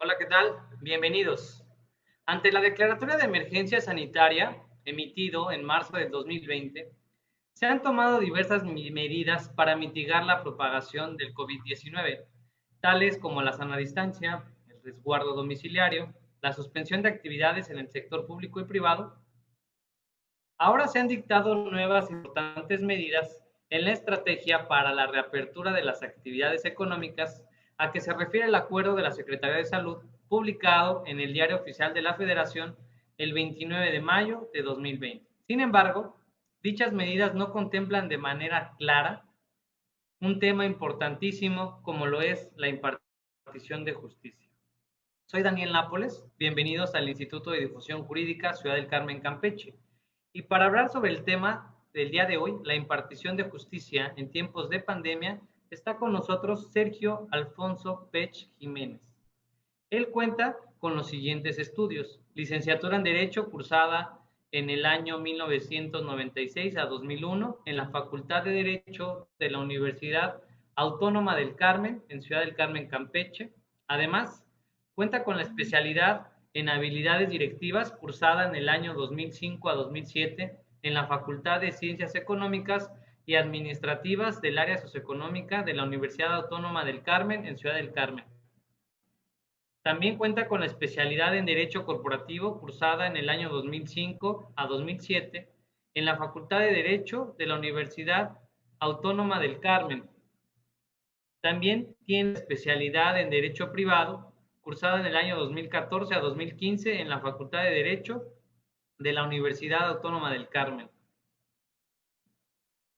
Hola, ¿qué tal? Bienvenidos. Ante la declaratoria de emergencia sanitaria emitido en marzo del 2020, se han tomado diversas medidas para mitigar la propagación del COVID-19, tales como la sana distancia, el resguardo domiciliario, la suspensión de actividades en el sector público y privado. Ahora se han dictado nuevas importantes medidas en la estrategia para la reapertura de las actividades económicas a que se refiere el acuerdo de la Secretaría de Salud publicado en el Diario Oficial de la Federación el 29 de mayo de 2020. Sin embargo, dichas medidas no contemplan de manera clara un tema importantísimo como lo es la impartición de justicia. Soy Daniel Nápoles, bienvenidos al Instituto de Difusión Jurídica Ciudad del Carmen, Campeche. Y para hablar sobre el tema del día de hoy, la impartición de justicia en tiempos de pandemia, está con nosotros Sergio Alfonso Pech Jiménez. Él cuenta con los siguientes estudios: licenciatura en Derecho cursada en el año 1996 a 2001 en la Facultad de Derecho de la Universidad Autónoma del Carmen, en Ciudad del Carmen, Campeche. Además, cuenta con la especialidad en habilidades directivas cursada en el año 2005 a 2007 en la Facultad de Ciencias Económicas y Administrativas del área socioeconómica de la Universidad Autónoma del Carmen, en Ciudad del Carmen. También cuenta con la especialidad en Derecho Corporativo cursada en el año 2005 a 2007 en la Facultad de Derecho de la Universidad Autónoma del Carmen. También tiene especialidad en Derecho Privado cursada en el año 2014 a 2015 en la Facultad de Derecho de la Universidad Autónoma del Carmen.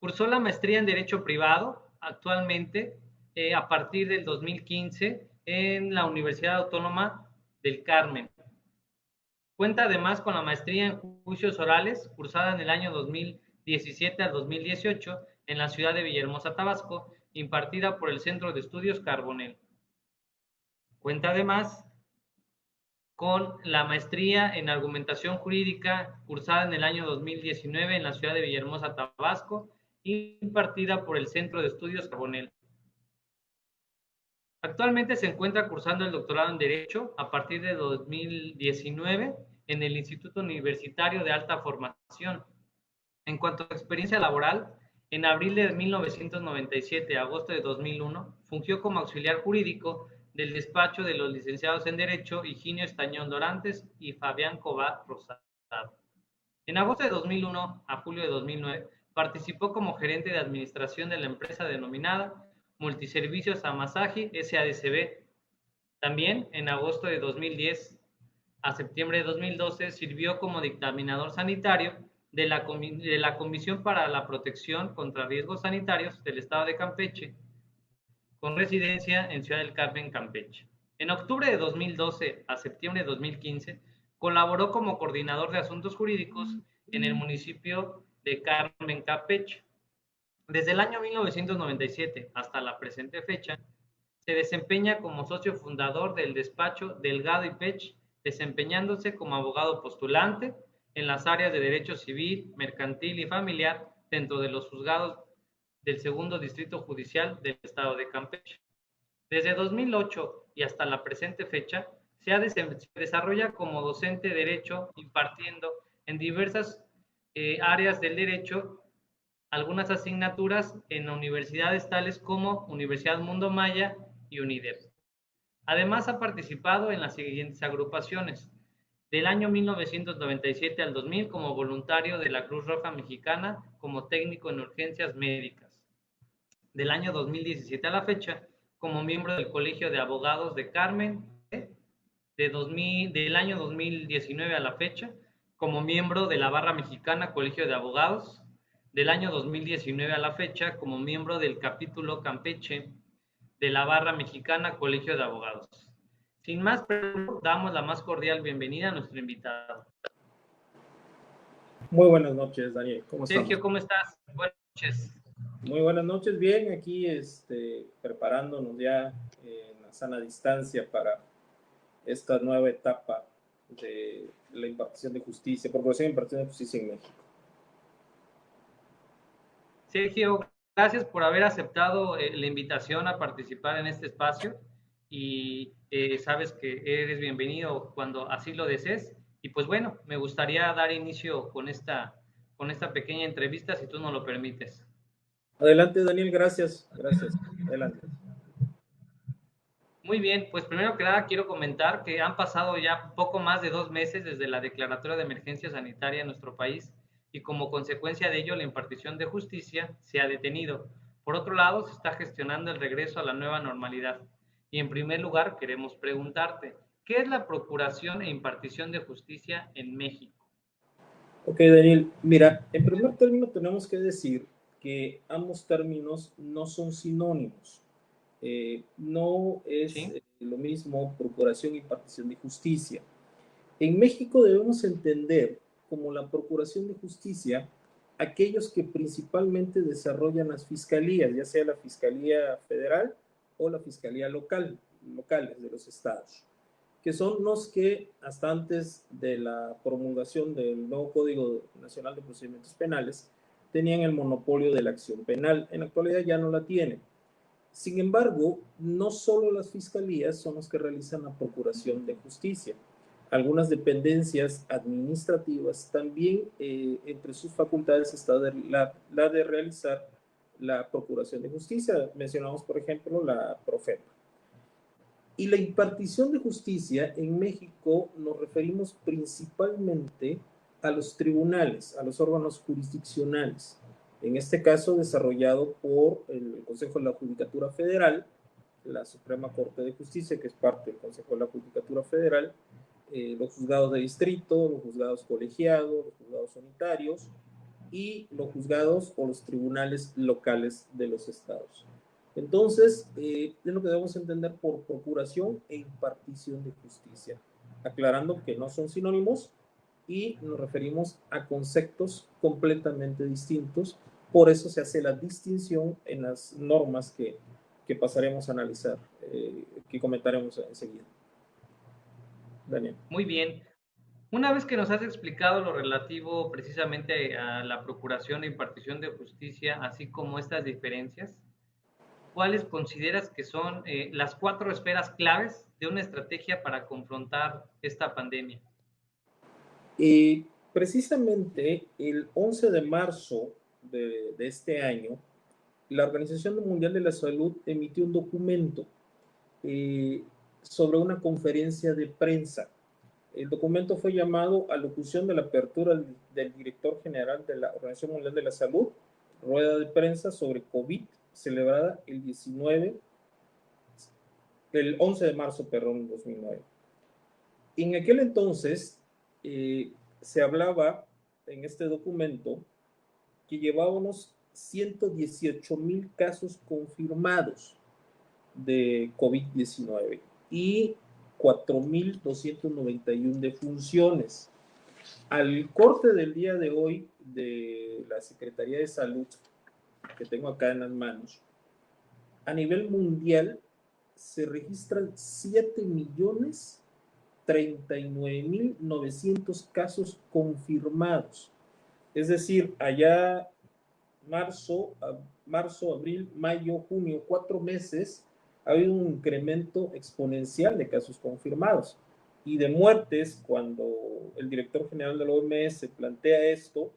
Cursó la maestría en Derecho Privado actualmente a partir del 2015 en la Universidad Autónoma del Carmen. Cuenta además con la maestría en Juicios Orales, cursada en el año 2017 al 2018 en la ciudad de Villahermosa, Tabasco, impartida por el Centro de Estudios Carbonell. Cuenta además con la maestría en Argumentación Jurídica, cursada en el año 2019 en la ciudad de Villahermosa, Tabasco, impartida por el Centro de Estudios Carbonell. Actualmente se encuentra cursando el doctorado en Derecho a partir de 2019 en el Instituto Universitario de Alta Formación. En cuanto a experiencia laboral, en abril de 1997 a agosto de 2001, fungió como auxiliar jurídico del despacho de los licenciados en Derecho Higinio Estañón Dorantes y Fabián Cobat Rosado. En agosto de 2001 a julio de 2009, participó como gerente de administración de la empresa denominada Multiservicios Amasaji SADCB. También en agosto de 2010 a septiembre de 2012 sirvió como dictaminador sanitario de la Comisión para la Protección contra Riesgos Sanitarios del Estado de Campeche, con residencia en Ciudad del Carmen, Campeche. En octubre de 2012 a septiembre de 2015 colaboró como coordinador de asuntos jurídicos en el municipio de Carmen, Campeche. Desde el año 1997 hasta la presente fecha, se desempeña como socio fundador del despacho Delgado y Pech, desempeñándose como abogado postulante en las áreas de derecho civil, mercantil y familiar dentro de los juzgados del Segundo Distrito Judicial del Estado de Campeche. Desde 2008 y hasta la presente fecha, se desarrolla como docente de Derecho, impartiendo en diversas áreas del derecho algunas asignaturas en universidades tales como Universidad Mundo Maya y UNIDEP. Además, ha participado en las siguientes agrupaciones: del año 1997 al 2000 como voluntario de la Cruz Roja Mexicana como técnico en urgencias médicas; del año 2017 a la fecha como miembro del Colegio de Abogados de Carmen; del año 2019 a la fecha como miembro de la Barra Mexicana Colegio de Abogados; del año 2019 a la fecha como miembro del capítulo Campeche de la Barra Mexicana Colegio de Abogados. Sin más preámbulo, damos la más cordial bienvenida a nuestro invitado. Muy buenas noches, Daniel. ¿Cómo estás? Sergio, ¿cómo estás? Buenas noches. Muy buenas noches. Bien, aquí preparándonos ya en la sana distancia para esta nueva etapa de la impartición de justicia, procuración de impartición de justicia en México. Sergio, gracias por haber aceptado la invitación a participar en este espacio. y sabes que eres bienvenido cuando así lo desees. Y pues bueno, me gustaría dar inicio con esta pequeña entrevista, si tú no lo permites. Adelante, Daniel, gracias, gracias. Adelante. Muy bien, pues primero que nada quiero comentar que han pasado ya poco más de 2 meses desde la declaratoria de emergencia sanitaria en nuestro país y como consecuencia de ello la impartición de justicia se ha detenido. Por otro lado, se está gestionando el regreso a la nueva normalidad. Y en primer lugar, queremos preguntarte, ¿qué es la procuración e impartición de justicia en México? Ok, Daniel, mira, en primer término tenemos que decir que ambos términos no son sinónimos. No es ¿Sí? lo mismo procuración y impartición de justicia. En México debemos entender como la procuración de justicia aquellos que principalmente desarrollan las fiscalías, ya sea la Fiscalía Federal o la Fiscalía locales de los estados, que son los que hasta antes de la promulgación del nuevo Código Nacional de Procedimientos Penales tenían el monopolio de la acción penal. En la actualidad ya no la tienen. Sin embargo, no solo las fiscalías son los que realizan la procuración de justicia. Algunas dependencias administrativas también entre sus facultades está la de realizar la procuración de justicia. Mencionamos, por ejemplo, la Profepa. Y la impartición de justicia en México nos referimos principalmente a los tribunales, a los órganos jurisdiccionales. En este caso, desarrollado por el Consejo de la Judicatura Federal, la Suprema Corte de Justicia, que es parte del Consejo de la Judicatura Federal, los juzgados de distrito, los juzgados colegiados, los juzgados unitarios y los juzgados o los tribunales locales de los estados. Entonces, es lo que debemos entender por procuración e impartición de justicia, aclarando que no son sinónimos y nos referimos a conceptos completamente distintos. Por eso se hace la distinción en las normas que pasaremos a analizar, que comentaremos enseguida. Daniel. Muy bien. Una vez que nos has explicado lo relativo precisamente a la procuración e impartición de justicia, así como estas diferencias, ¿cuáles consideras que son las 4 esferas claves de una estrategia para confrontar esta pandemia? Precisamente el 11 de marzo de este año, la Organización Mundial de la Salud emitió un documento sobre una conferencia de prensa. El documento fue llamado Alocución de la apertura del director general de la Organización Mundial de la Salud, rueda de prensa sobre COVID, celebrada el 11 de marzo, perdón, 2009. En aquel entonces se hablaba en este documento que llevábamos 118,000 casos confirmados de COVID-19 y 4,291 defunciones. Al corte del día de hoy de la Secretaría de Salud, que tengo acá en las manos, a nivel mundial se registran 7,039,900 casos confirmados. Es decir, allá marzo, abril, mayo, junio, 4 meses, ha habido un incremento exponencial de casos confirmados y de muertes. Cuando el director general de la OMS plantea esto,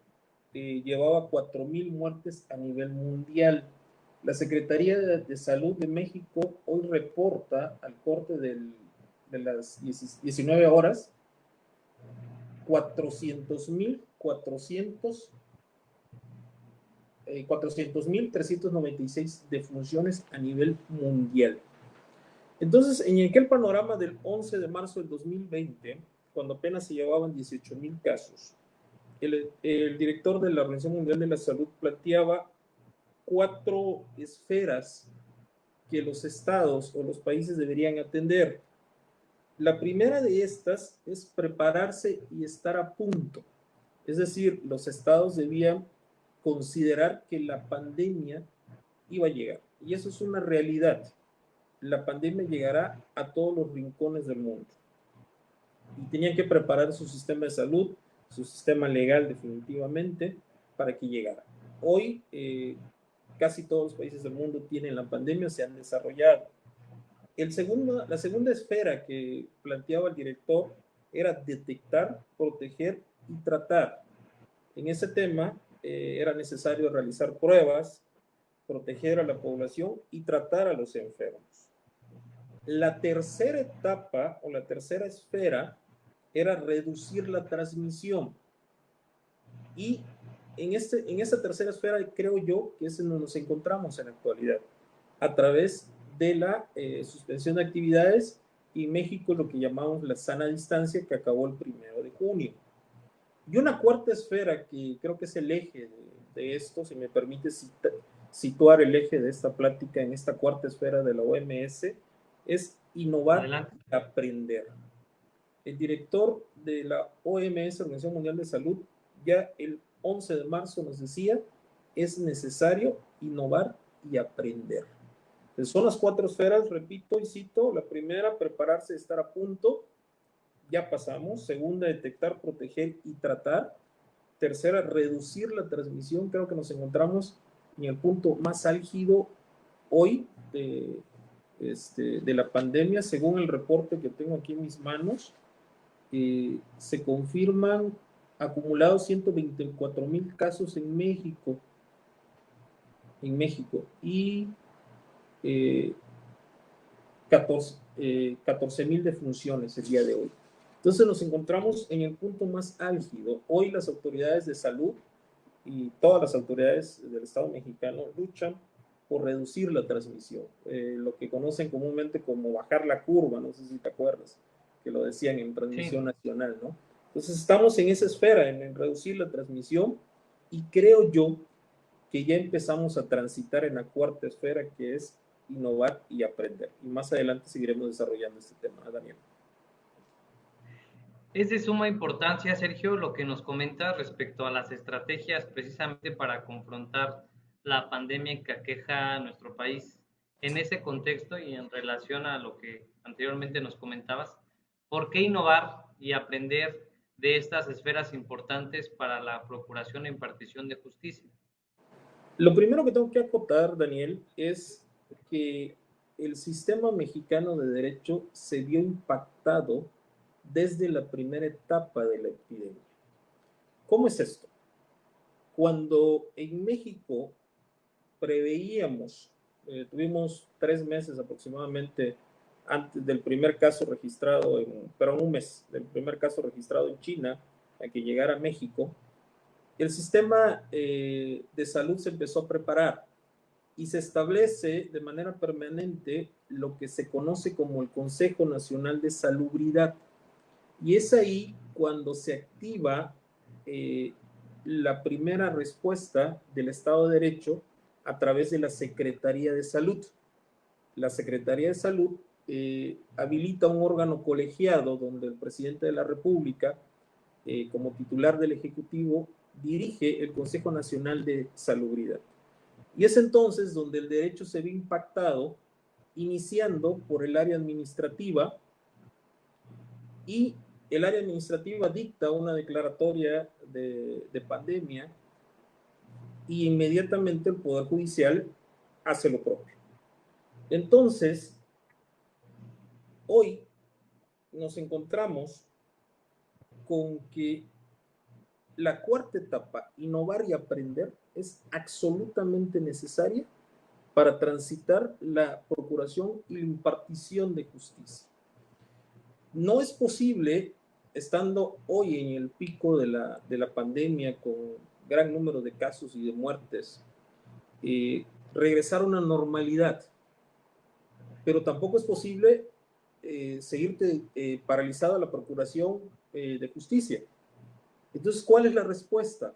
llevaba 4,000 muertes a nivel mundial. La Secretaría de Salud de México hoy reporta al corte de las 19 horas 400,396 defunciones a nivel mundial. Entonces, en aquel panorama del 11 de marzo del 2020, cuando apenas se llevaban 18,000 casos, el director de la Organización Mundial de la Salud planteaba 4 esferas que los estados o los países deberían atender. La primera de estas es prepararse y estar a punto. Es decir, los estados debían considerar que la pandemia iba a llegar. Y eso es una realidad. La pandemia llegará a todos los rincones del mundo. Y tenían que preparar su sistema de salud, su sistema legal definitivamente, para que llegara. Hoy, casi todos los países del mundo tienen la pandemia, se han desarrollado. La segunda esfera que planteaba el director era detectar, proteger y tratar. En ese tema era necesario realizar pruebas, proteger a la población y tratar a los enfermos. La tercera etapa o la tercera esfera era reducir la transmisión. Y en esta tercera esfera creo yo que es en donde nos encontramos en la actualidad, a través de la suspensión de actividades y México lo que llamamos la sana distancia que acabó el 1 de junio. Y una cuarta esfera que creo que es el eje de esto, si me permite situar el eje de esta plática en esta cuarta esfera de la OMS, es innovar Adelante. y aprender. El director de la OMS, Organización Mundial de Salud, ya el 11 de marzo nos decía, es necesario innovar y aprender. Entonces, son las 4 esferas, repito y cito. La primera, prepararse, estar a punto, ya pasamos. Segunda, detectar, proteger y tratar. Tercera, reducir la transmisión. Creo que nos encontramos en el punto más álgido hoy de la pandemia, según el reporte que tengo aquí en mis manos. Se confirman acumulados 124,000 casos en México y 14,000 defunciones el día de hoy. Entonces nos encontramos en el punto más álgido. Hoy las autoridades de salud y todas las autoridades del Estado mexicano luchan por reducir la transmisión, lo que conocen comúnmente como bajar la curva, no sé si te acuerdas, que lo decían en transmisión nacional, ¿no? Entonces estamos en esa esfera, en reducir la transmisión, y creo yo que ya empezamos a transitar en la cuarta esfera, que es innovar y aprender. Y más adelante seguiremos desarrollando este tema, Daniel. Es de suma importancia, Sergio, lo que nos comenta respecto a las estrategias precisamente para confrontar la pandemia que aqueja a nuestro país. En ese contexto y en relación a lo que anteriormente nos comentabas, ¿por qué innovar y aprender de estas esferas importantes para la procuración e impartición de justicia? Lo primero que tengo que acotar, Daniel, es que el sistema mexicano de derecho se vio impactado desde la primera etapa de la epidemia. ¿Cómo es esto? Cuando en México preveíamos, tuvimos 3 meses aproximadamente antes del primer caso registrado, un mes del primer caso registrado en China, a que llegara a México, el sistema de salud se empezó a preparar y se establece de manera permanente lo que se conoce como el Consejo Nacional de Salubridad. Y es ahí cuando se activa la primera respuesta del Estado de Derecho a través de la Secretaría de Salud. La Secretaría de Salud habilita un órgano colegiado donde el presidente de la República, como titular del Ejecutivo, dirige el Consejo Nacional de Salubridad. Y es entonces donde el derecho se ve impactado, iniciando por el área administrativa, y el área administrativa dicta una declaratoria de pandemia y inmediatamente el Poder Judicial hace lo propio. Entonces, hoy nos encontramos con que la cuarta etapa, innovar y aprender, es absolutamente necesaria para transitar la procuración y la impartición de justicia. No es posible, estando hoy en el pico de la pandemia, con gran número de casos y de muertes, regresar a una normalidad. Pero tampoco es posible seguir paralizada la procuración de justicia. Entonces, ¿cuál es la respuesta?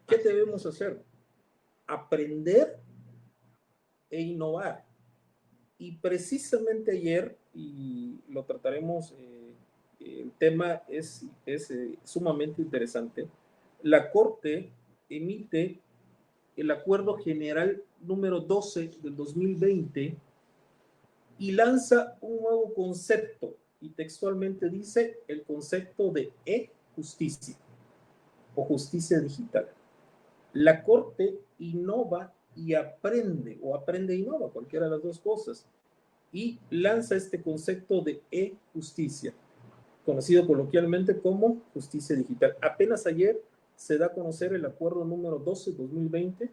¿Qué debemos hacer? Aprender e innovar. Y precisamente ayer, y lo trataremos, el tema es sumamente interesante, la Corte emite el Acuerdo General número 12 del 2020 y lanza un nuevo concepto, y textualmente dice el concepto de e-justicia o justicia digital. La Corte innova y aprende, o aprende e innova, cualquiera de las dos cosas. y lanza este concepto de e-justicia, conocido coloquialmente como justicia digital. Apenas ayer se da a conocer el acuerdo número 12/2020,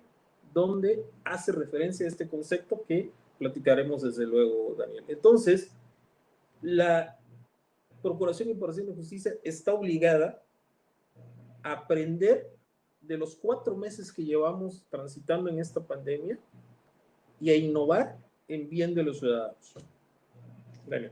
donde hace referencia a este concepto que platicaremos desde luego, Daniel. Entonces, la Procuración y Impartición de Justicia está obligada a aprender de los 4 meses que llevamos transitando en esta pandemia y a innovar en bien de los ciudadanos. Daniel.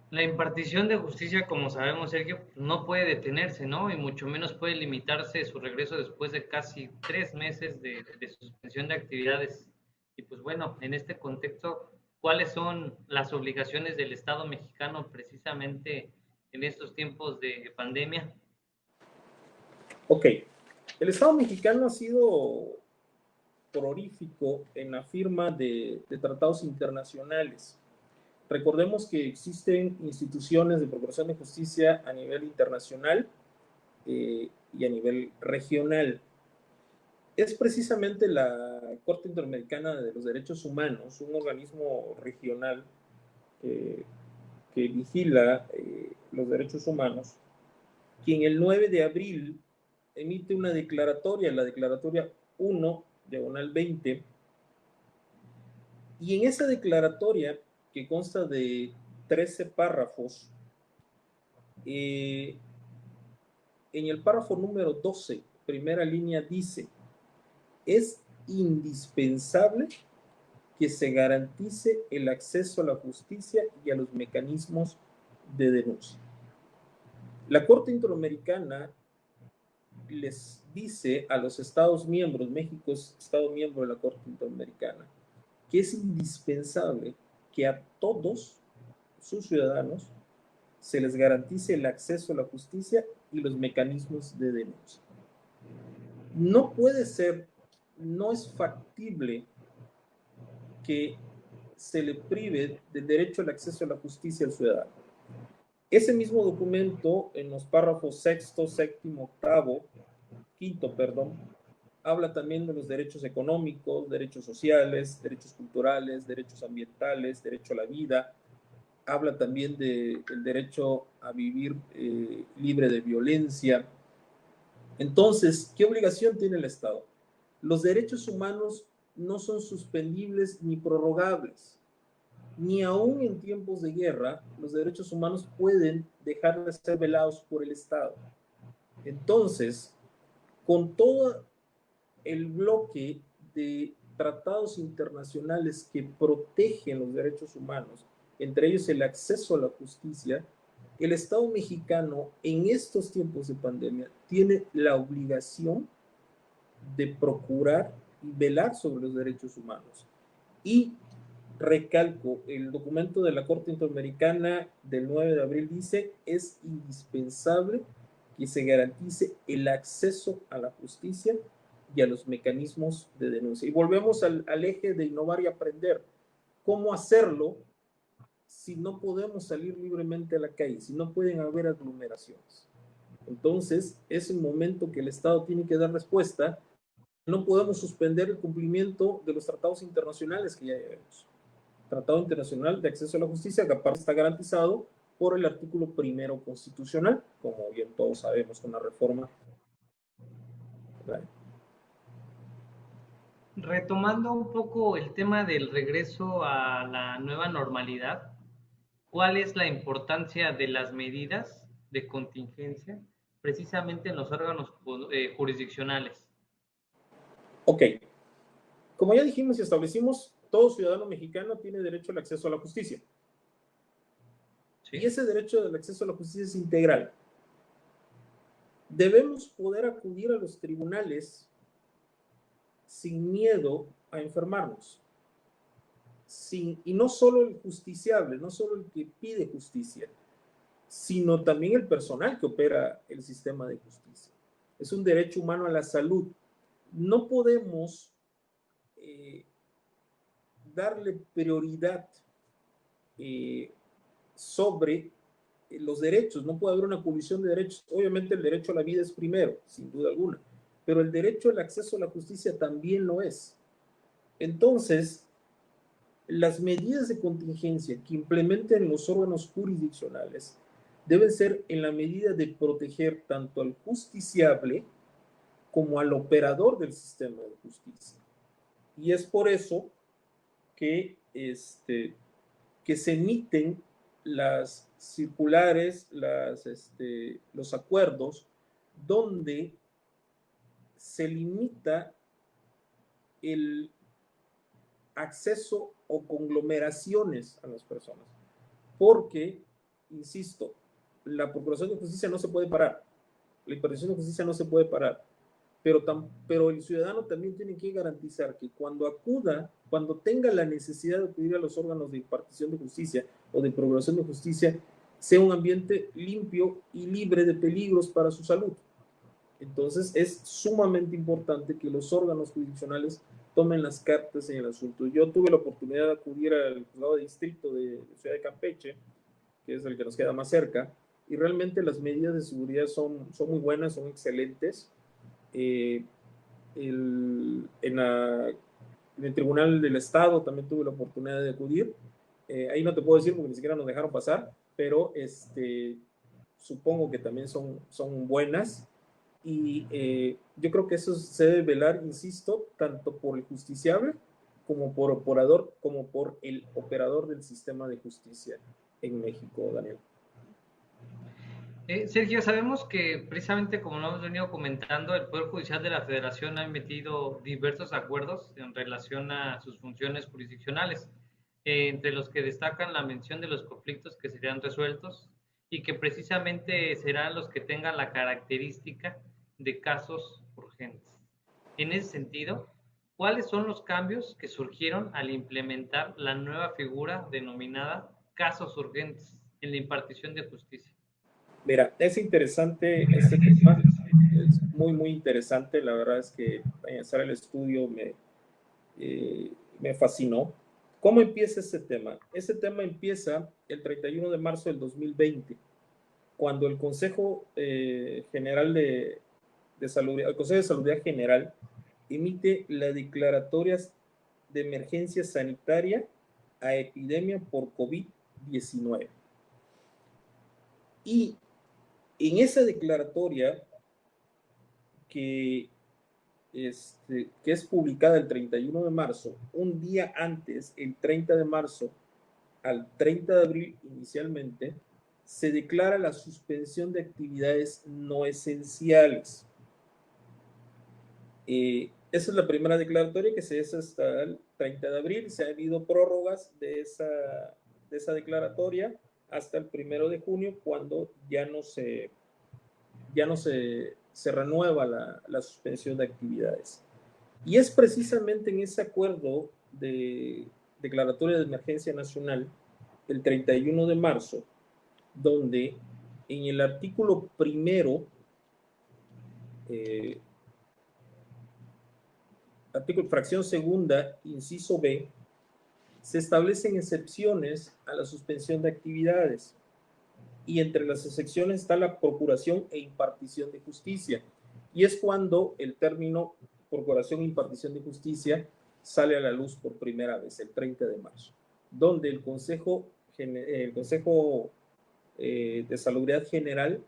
La impartición de justicia, como sabemos, Sergio, no puede detenerse, ¿no? Y mucho menos puede limitarse su regreso después de casi 3 meses de suspensión de actividades. Y pues bueno, en este contexto, ¿cuáles son las obligaciones del Estado mexicano precisamente en estos tiempos de pandemia? Ok, el Estado mexicano ha sido prolífico en la firma de tratados internacionales. Recordemos que existen instituciones de procuración de justicia a nivel internacional y a nivel regional. Es precisamente la Corte Interamericana de los Derechos Humanos, un organismo regional que vigila los derechos humanos, quien el 9 de abril emite una declaratoria, la declaratoria 1/20, y en esa declaratoria, que consta de 13 párrafos, en el párrafo número 12, primera línea, dice: es indispensable que se garantice el acceso a la justicia y a los mecanismos de denuncia. La Corte Interamericana les dice a los Estados miembros, México es Estado miembro de la Corte Interamericana, que es indispensable que a todos sus ciudadanos se les garantice el acceso a la justicia y los mecanismos de denuncia. No puede ser, no es factible que se le prive del derecho al acceso a la justicia al ciudadano. Ese mismo documento, en los párrafos sexto, séptimo, octavo, quinto, perdón, habla también de los derechos económicos, derechos sociales, derechos culturales, derechos ambientales, derecho a la vida. Habla también del derecho a vivir libre de violencia. Entonces, ¿qué obligación tiene el Estado? Los derechos humanos no son suspendibles ni prorrogables. Ni aún en tiempos de guerra, los derechos humanos pueden dejar de ser velados por el Estado. Entonces, con todo el bloque de tratados internacionales que protegen los derechos humanos, entre ellos el acceso a la justicia, el Estado mexicano en estos tiempos de pandemia tiene la obligación de procurar y velar sobre los derechos humanos. Y recalco, el documento de la Corte Interamericana del 9 de abril dice: es indispensable que se garantice el acceso a la justicia y a los mecanismos de denuncia. Y volvemos al eje de innovar y aprender. ¿Cómo hacerlo si no podemos salir libremente a la calle, si no pueden haber aglomeraciones? Entonces, es el momento que el Estado tiene que dar respuesta. No podemos suspender el cumplimiento de los tratados internacionales que ya llevamos. Tratado Internacional de Acceso a la Justicia, que aparte está garantizado por el artículo 1 constitucional, como bien todos sabemos, con la reforma. Retomando un poco el tema del regreso a la nueva normalidad, ¿cuál es la importancia de las medidas de contingencia precisamente en los órganos jurisdiccionales? Ok, como ya dijimos y establecimos, todo ciudadano mexicano tiene derecho al acceso a la justicia. ¿Sí? Y ese derecho al acceso a la justicia es integral. Debemos poder acudir a los tribunales sin miedo a enfermarnos. Y no solo el justiciable, no solo el que pide justicia, sino también el personal que opera el sistema de justicia. Es un derecho humano a la salud. No podemos darle prioridad sobre los derechos. No puede haber una colisión de derechos. Obviamente el derecho a la vida es primero, sin duda alguna, pero el derecho al acceso a la justicia también lo es. Entonces, las medidas de contingencia que implementen los órganos jurisdiccionales deben ser en la medida de proteger tanto al justiciable como al operador del sistema de justicia. Y es por eso que, que se emiten las circulares, los acuerdos, donde se limita el acceso o conglomeraciones a las personas. Porque, insisto, la Procuración de Justicia no se puede parar, la impartición de justicia no se puede parar, pero el ciudadano también tiene que garantizar que cuando acuda, cuando tenga la necesidad de acudir a los órganos de impartición de justicia o de procuración de justicia, sea un ambiente limpio y libre de peligros para su salud. Entonces es sumamente importante que los órganos jurisdiccionales tomen las cartas en el asunto. Yo tuve la oportunidad de acudir al juzgado de distrito de Ciudad de Campeche, que es el que nos queda más cerca, y realmente las medidas de seguridad son muy buenas, son excelentes. En el Tribunal del Estado también tuve la oportunidad de acudir. Ahí no te puedo decir porque ni siquiera nos dejaron pasar, pero supongo que también son buenas. Y yo creo que eso se debe velar, insisto, tanto por el justiciable como por el operador del sistema de justicia en México, Daniel. Sergio, sabemos que precisamente como lo hemos venido comentando, el Poder Judicial de la Federación ha emitido diversos acuerdos en relación a sus funciones jurisdiccionales, entre los que destacan la mención de los conflictos que serían resueltos y que precisamente serán los que tengan la característica de casos urgentes. En ese sentido, ¿cuáles son los cambios que surgieron al implementar la nueva figura denominada casos urgentes en la impartición de justicia? Mira, es interesante este tema, es muy interesante. La verdad es que hacer el estudio me fascinó. ¿Cómo empieza este tema? Este tema empieza el 31 de marzo del 2020, cuando el Consejo General de Salud, el Consejo de Salud General emite las declaratorias de emergencia sanitaria a epidemia por COVID-19. Y en esa declaratoria que es publicada el 31 de marzo, un día antes, el 30 de marzo al 30 de abril inicialmente, se declara la suspensión de actividades no esenciales. Esa es la primera declaratoria que se hace hasta el 30 de abril. Se han habido prórrogas de esa declaratoria hasta el 1 de junio, cuando ya no se renueva la suspensión de actividades. Y es precisamente en ese acuerdo de declaratoria de emergencia nacional, el 31 de marzo, donde en el artículo primero, fracción segunda, inciso B, se establecen excepciones a la suspensión de actividades. Y entre las excepciones está la procuración e impartición de justicia. Y es cuando el término procuración e impartición de justicia sale a la luz por primera vez, el 30 de marzo, donde el Consejo de Salubridad General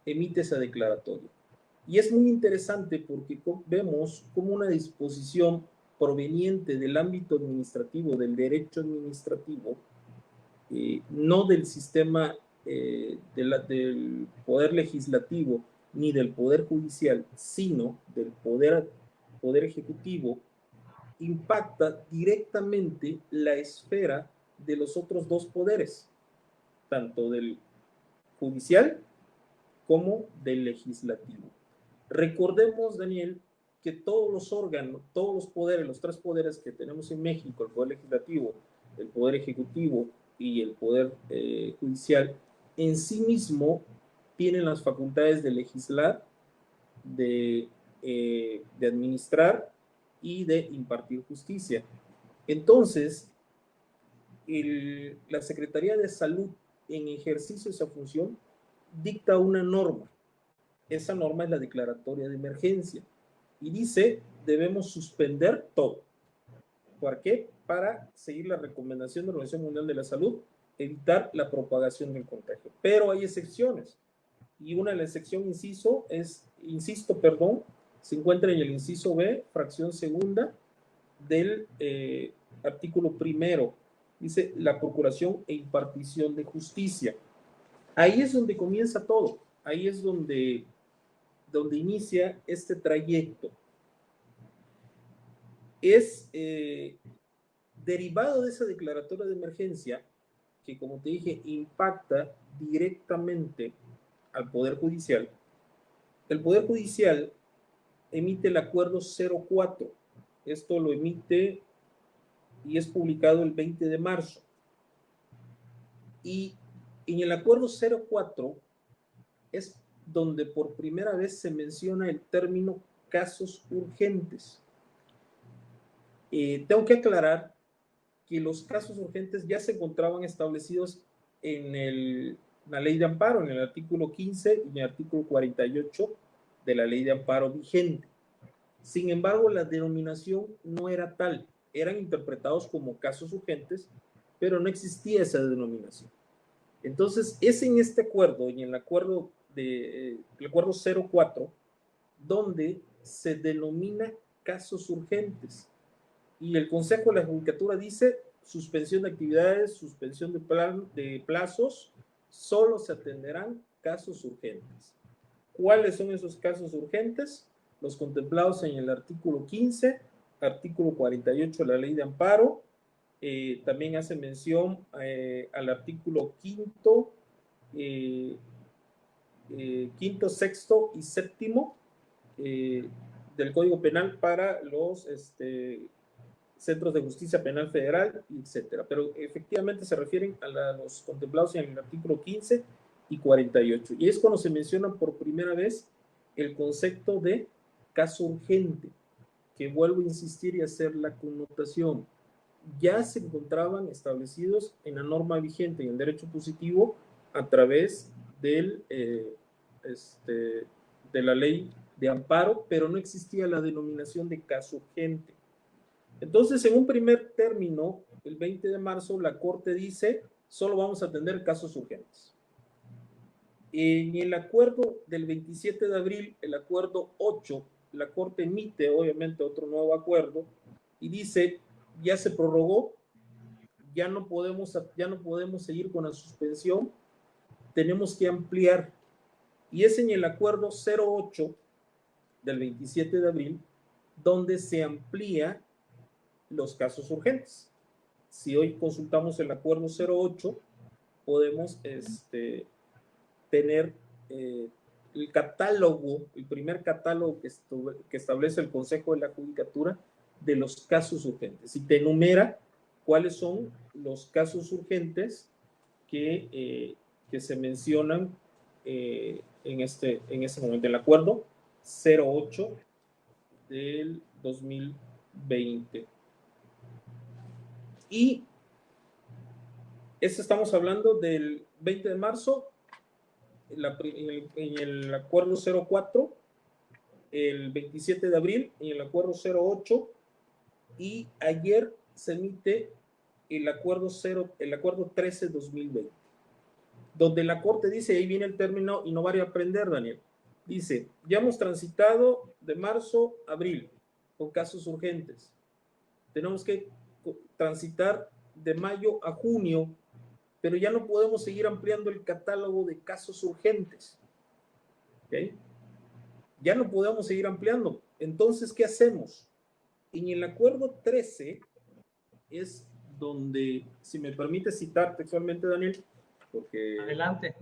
emite esa declaratoria. Y es muy interesante porque vemos como una disposición proveniente del ámbito administrativo, del derecho administrativo, no del sistema del poder legislativo ni del poder judicial, sino del poder ejecutivo, impacta directamente la esfera de los otros dos poderes, tanto del judicial como del legislativo. Recordemos, Daniel, que todos los órganos, todos los poderes, los tres poderes que tenemos en México, el poder legislativo, el poder ejecutivo y el poder judicial, en sí mismo tienen las facultades de legislar, de administrar y de impartir justicia. Entonces, la Secretaría de Salud, en ejercicio de esa función, dicta una norma. Esa norma es la declaratoria de emergencia y dice: debemos suspender todo. ¿Para qué? Para seguir la recomendación de la Organización Mundial de la Salud, evitar la propagación del contagio. Pero hay excepciones. Y una de las excepciones, se encuentra en el inciso B, fracción segunda del artículo primero. Dice la procuración e impartición de justicia. Ahí es donde comienza todo. Ahí es donde inicia este trayecto. Es derivado de esa declaratoria de emergencia que, como te dije, impacta directamente al Poder Judicial. El Poder Judicial emite el acuerdo 04. Esto lo emite y es publicado el 20 de marzo. Y en el acuerdo 04 es donde por primera vez se menciona el término casos urgentes. Tengo que aclarar que los casos urgentes ya se encontraban establecidos en la ley de amparo, en el artículo 15 y en el artículo 48 de la ley de amparo vigente. Sin embargo, la denominación no era tal. Eran interpretados como casos urgentes, pero no existía esa denominación. Entonces, es en este acuerdo, y en el acuerdo 04, donde se denomina casos urgentes. Y el Consejo de la Judicatura dice suspensión de actividades, suspensión de plazos, solo se atenderán casos urgentes. ¿Cuáles son esos casos urgentes? Los contemplados en el artículo 15, artículo 48 de la ley de amparo. También hace mención al artículo quinto, sexto y séptimo del Código Penal para los centros de justicia penal federal, etcétera. Pero efectivamente se refieren a los contemplados en el artículo 15 y 48. Y es cuando se menciona por primera vez el concepto de caso urgente, que vuelvo a insistir y hacer la connotación. Ya se encontraban establecidos en la norma vigente, en el derecho positivo, a través de la ley de amparo, pero no existía la denominación de caso urgente. Entonces, en un primer término, el 20 de marzo, la Corte dice, solo vamos a atender casos urgentes. En el acuerdo del 27 de abril, el acuerdo 8, la Corte emite, obviamente, otro nuevo acuerdo y dice, ya se prorrogó, ya no podemos seguir con la suspensión, tenemos que ampliar. Y es en el acuerdo 08 del 27 de abril donde se amplía los casos urgentes. Si hoy consultamos el acuerdo 08, podemos tener el catálogo, el primer catálogo que establece el Consejo de la Judicatura de los casos urgentes y te enumera cuáles son los casos urgentes que se mencionan en ese momento. El acuerdo 08 del 2020. Y estamos hablando del 20 de marzo, en el acuerdo 04, el 27 de abril, en el acuerdo 08, y ayer se emite el acuerdo 13-2020, donde la Corte dice, ahí viene el término innovar y aprender, Daniel. Dice, ya hemos transitado de marzo a abril con casos urgentes. Tenemos que transitar de mayo a junio, pero ya no podemos seguir ampliando el catálogo de casos urgentes. ¿Okay? Ya no podemos seguir ampliando. Entonces, ¿qué hacemos? En el acuerdo 13 es donde, si me permite citar textualmente, Daniel, porque... Adelante,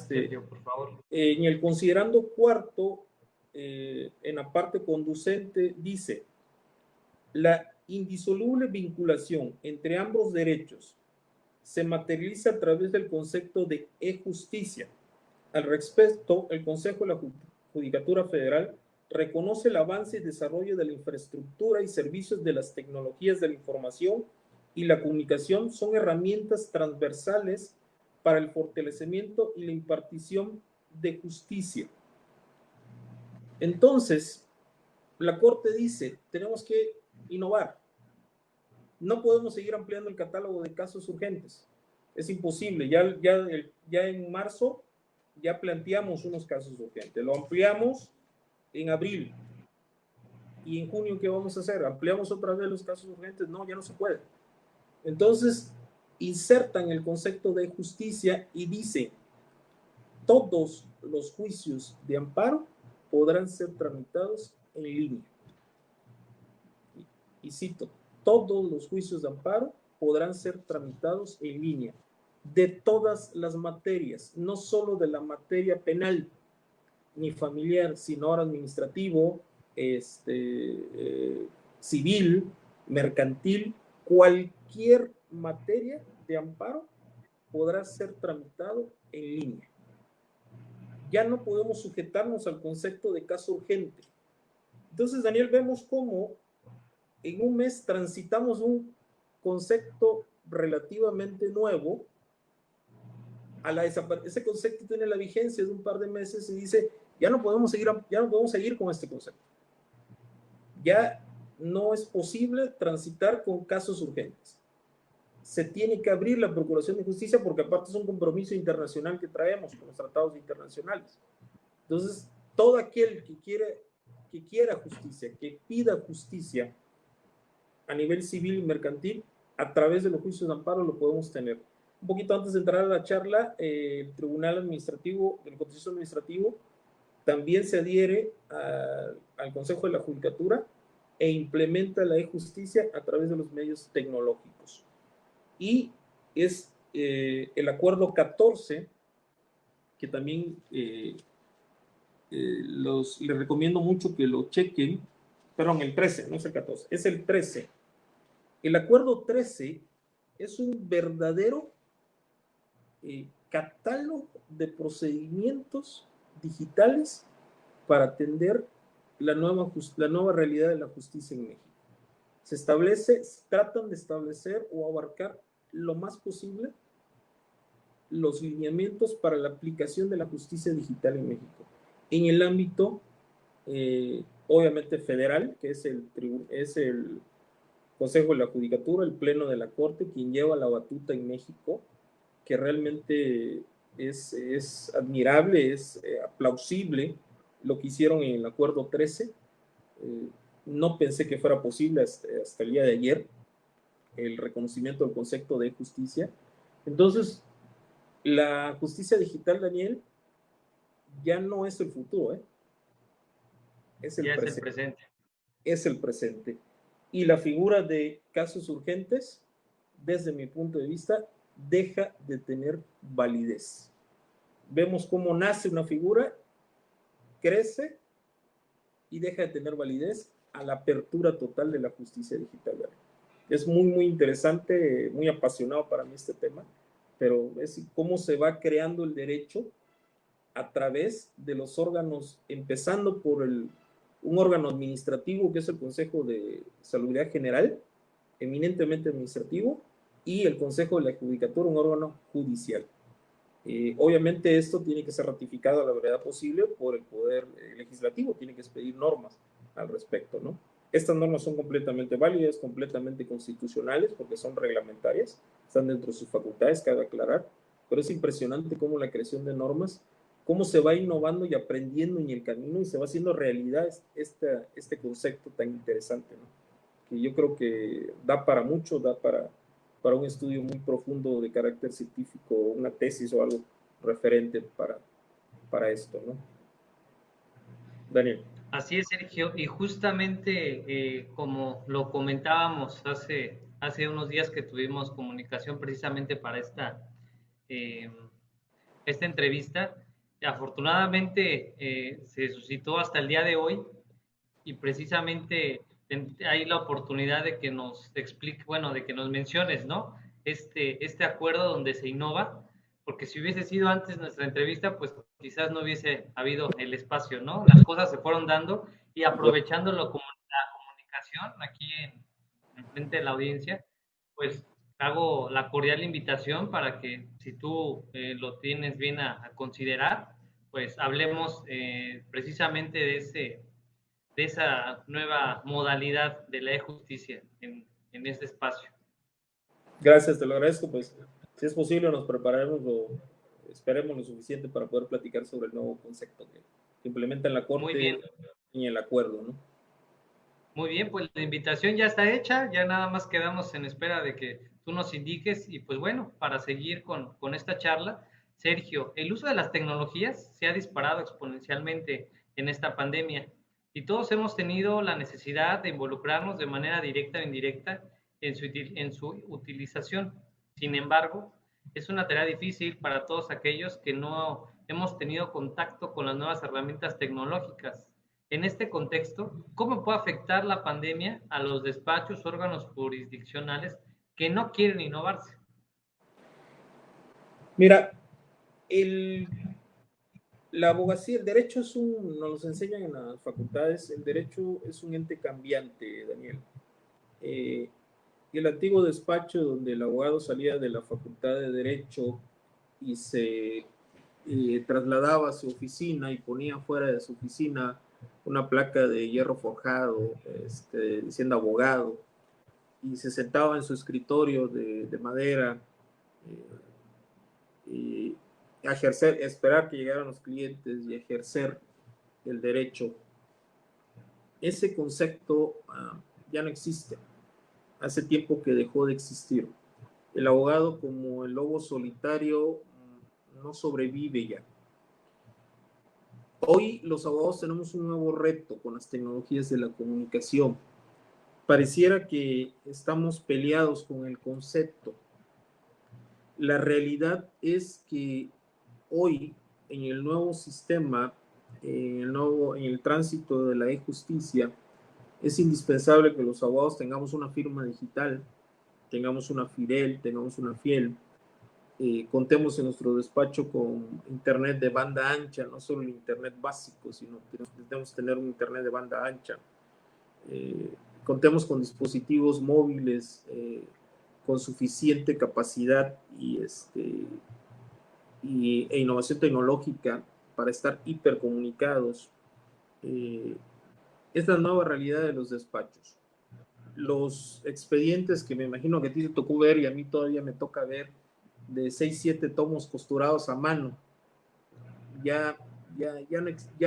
Sergio, por favor. En el considerando cuarto, en la parte conducente, dice, la indisoluble vinculación entre ambos derechos se materializa a través del concepto de e-justicia. Al respecto, el Consejo de la Judicatura Federal reconoce el avance y desarrollo de la infraestructura y servicios de las tecnologías de la información y la comunicación son herramientas transversales para el fortalecimiento y la impartición de justicia. Entonces, la Corte dice, tenemos que innovar. no podemos seguir ampliando el catálogo de casos urgentes. Es imposible. Ya en marzo ya planteamos unos casos urgentes. Lo ampliamos en abril. ¿Y en junio qué vamos a hacer? ¿Ampliamos otra vez los casos urgentes? No, ya no se puede. Entonces, insertan el concepto de justicia y dicen, todos los juicios de amparo podrán ser tramitados en línea. Y cito, todos los juicios de amparo podrán ser tramitados en línea, de todas las materias, no solo de la materia penal ni familiar, sino ahora administrativo, civil, mercantil, cualquier materia de amparo podrá ser tramitado en línea. Ya no podemos sujetarnos al concepto de caso urgente. Entonces, Daniel, vemos cómo en un mes transitamos un concepto relativamente nuevo. Ese concepto tiene la vigencia de un par de meses y dice, ya no podemos seguir con este concepto. Ya no es posible transitar con casos urgentes. Se tiene que abrir la Procuración de Justicia porque aparte es un compromiso internacional que traemos con los tratados internacionales. Entonces, todo aquel que quiera justicia, que pida justicia a nivel civil y mercantil, a través de los juicios de amparo lo podemos tener. Un poquito antes de entrar a la charla, el Tribunal Administrativo, del Contencioso Administrativo, también se adhiere al Consejo de la Judicatura e implementa la e-justicia a través de los medios tecnológicos. Y es el acuerdo 14, que también les recomiendo mucho que lo chequen, perdón, el 13, no es el 14, es el 13. El acuerdo 13 es un verdadero catálogo de procedimientos digitales para atender la nueva realidad de la justicia en México. Tratan de establecer o abarcar lo más posible los lineamientos para la aplicación de la justicia digital en México. En el ámbito, obviamente, federal, que es el Consejo de la Judicatura, el Pleno de la Corte, quien lleva la batuta en México, que realmente es admirable, es plausible lo que hicieron en el Acuerdo 13. No pensé que fuera posible hasta el día de ayer el reconocimiento del concepto de justicia. Entonces, la justicia digital, Daniel, ya no es el futuro, es el presente. Es el presente. Y la figura de casos urgentes, desde mi punto de vista, deja de tener validez. Vemos cómo nace una figura, crece y deja de tener validez a la apertura total de la justicia digital. Es muy, muy interesante, muy apasionado para mí este tema, pero es cómo se va creando el derecho a través de los órganos, empezando por un órgano administrativo que es el Consejo de Salubridad General, eminentemente administrativo, y el Consejo de la Judicatura, un órgano judicial. Obviamente esto tiene que ser ratificado a la brevedad posible por el Poder Legislativo, tiene que expedir normas al respecto, ¿no? Estas normas son completamente válidas, completamente constitucionales, porque son reglamentarias, están dentro de sus facultades, cabe aclarar, pero es impresionante cómo la creación de normas, cómo se va innovando y aprendiendo en el camino y se va haciendo realidad este concepto tan interesante, ¿no? Que yo creo que da para mucho, da para un estudio muy profundo de carácter científico, una tesis o algo referente para esto, ¿no? Daniel. Así es, Sergio, y justamente como lo comentábamos hace unos días que tuvimos comunicación precisamente para esta entrevista, afortunadamente se suscitó hasta el día de hoy y precisamente hay la oportunidad de que nos explique, bueno, de que nos menciones, ¿no? Este acuerdo donde se innova, porque si hubiese sido antes nuestra entrevista, pues quizás no hubiese habido el espacio, ¿no? Las cosas se fueron dando y aprovechándolo como la comunicación aquí en frente de la audiencia, pues hago la cordial invitación para que si tú lo tienes bien a considerar, pues hablemos precisamente de esa nueva modalidad de la e-justicia en este espacio. Gracias, te lo agradezco. Pues, si es posible, nos prepararemos esperemos lo suficiente para poder platicar sobre el nuevo concepto que implementa en la Muy bien, Corte y el acuerdo, ¿no? muy bien, pues la invitación ya está hecha, ya nada más quedamos en espera de que tú nos indiques y pues bueno, para seguir con esta charla, Sergio, el uso de las tecnologías se ha disparado exponencialmente en esta pandemia y todos hemos tenido la necesidad de involucrarnos de manera directa o indirecta en su utilización. Sin embargo, es una tarea difícil para todos aquellos que no hemos tenido contacto con las nuevas herramientas tecnológicas. En este contexto, ¿cómo puede afectar la pandemia a los despachos, órganos jurisdiccionales que no quieren innovarse? Mira, la abogacía, el derecho nos enseñan en las facultades, el derecho es un ente cambiante, Daniel. El antiguo despacho donde el abogado salía de la facultad de Derecho y se trasladaba a su oficina y ponía fuera de su oficina una placa de hierro forjado, diciendo abogado, y se sentaba en su escritorio de madera y ejercer, esperar que llegaran los clientes y ejercer el derecho. Ese concepto ya no existe. Hace tiempo que dejó de existir. El abogado, como el lobo solitario, no sobrevive ya. Hoy los abogados tenemos un nuevo reto con las tecnologías de la comunicación. Pareciera que estamos peleados con el concepto. La realidad es que hoy, en el nuevo sistema, en el tránsito de la e-justicia, es indispensable que los abogados tengamos una firma digital, tengamos una FIDEL, tengamos una FIEL, contemos en nuestro despacho con internet de banda ancha, no solo el internet básico, sino que necesitamos tener un internet de banda ancha. Contemos con dispositivos móviles con suficiente capacidad e innovación tecnológica para estar hipercomunicados. Es la nueva realidad de los despachos. Los expedientes que me imagino que a ti te tocó ver y a mí todavía me toca ver, de 6, 7 tomos costurados a mano, ya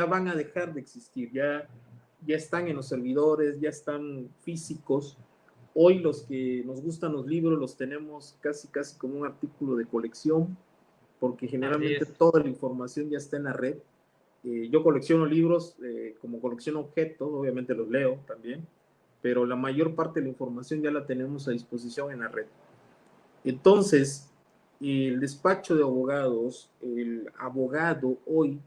van a dejar de existir, ya están en los servidores, ya están físicos. Hoy los que nos gustan los libros los tenemos casi como un artículo de colección, porque generalmente toda la información ya está en la red. Yo colecciono libros, como colecciono objetos, obviamente los leo también, pero la mayor parte de la información ya la tenemos a disposición en la red. Entonces, el despacho de abogados, el abogado hoy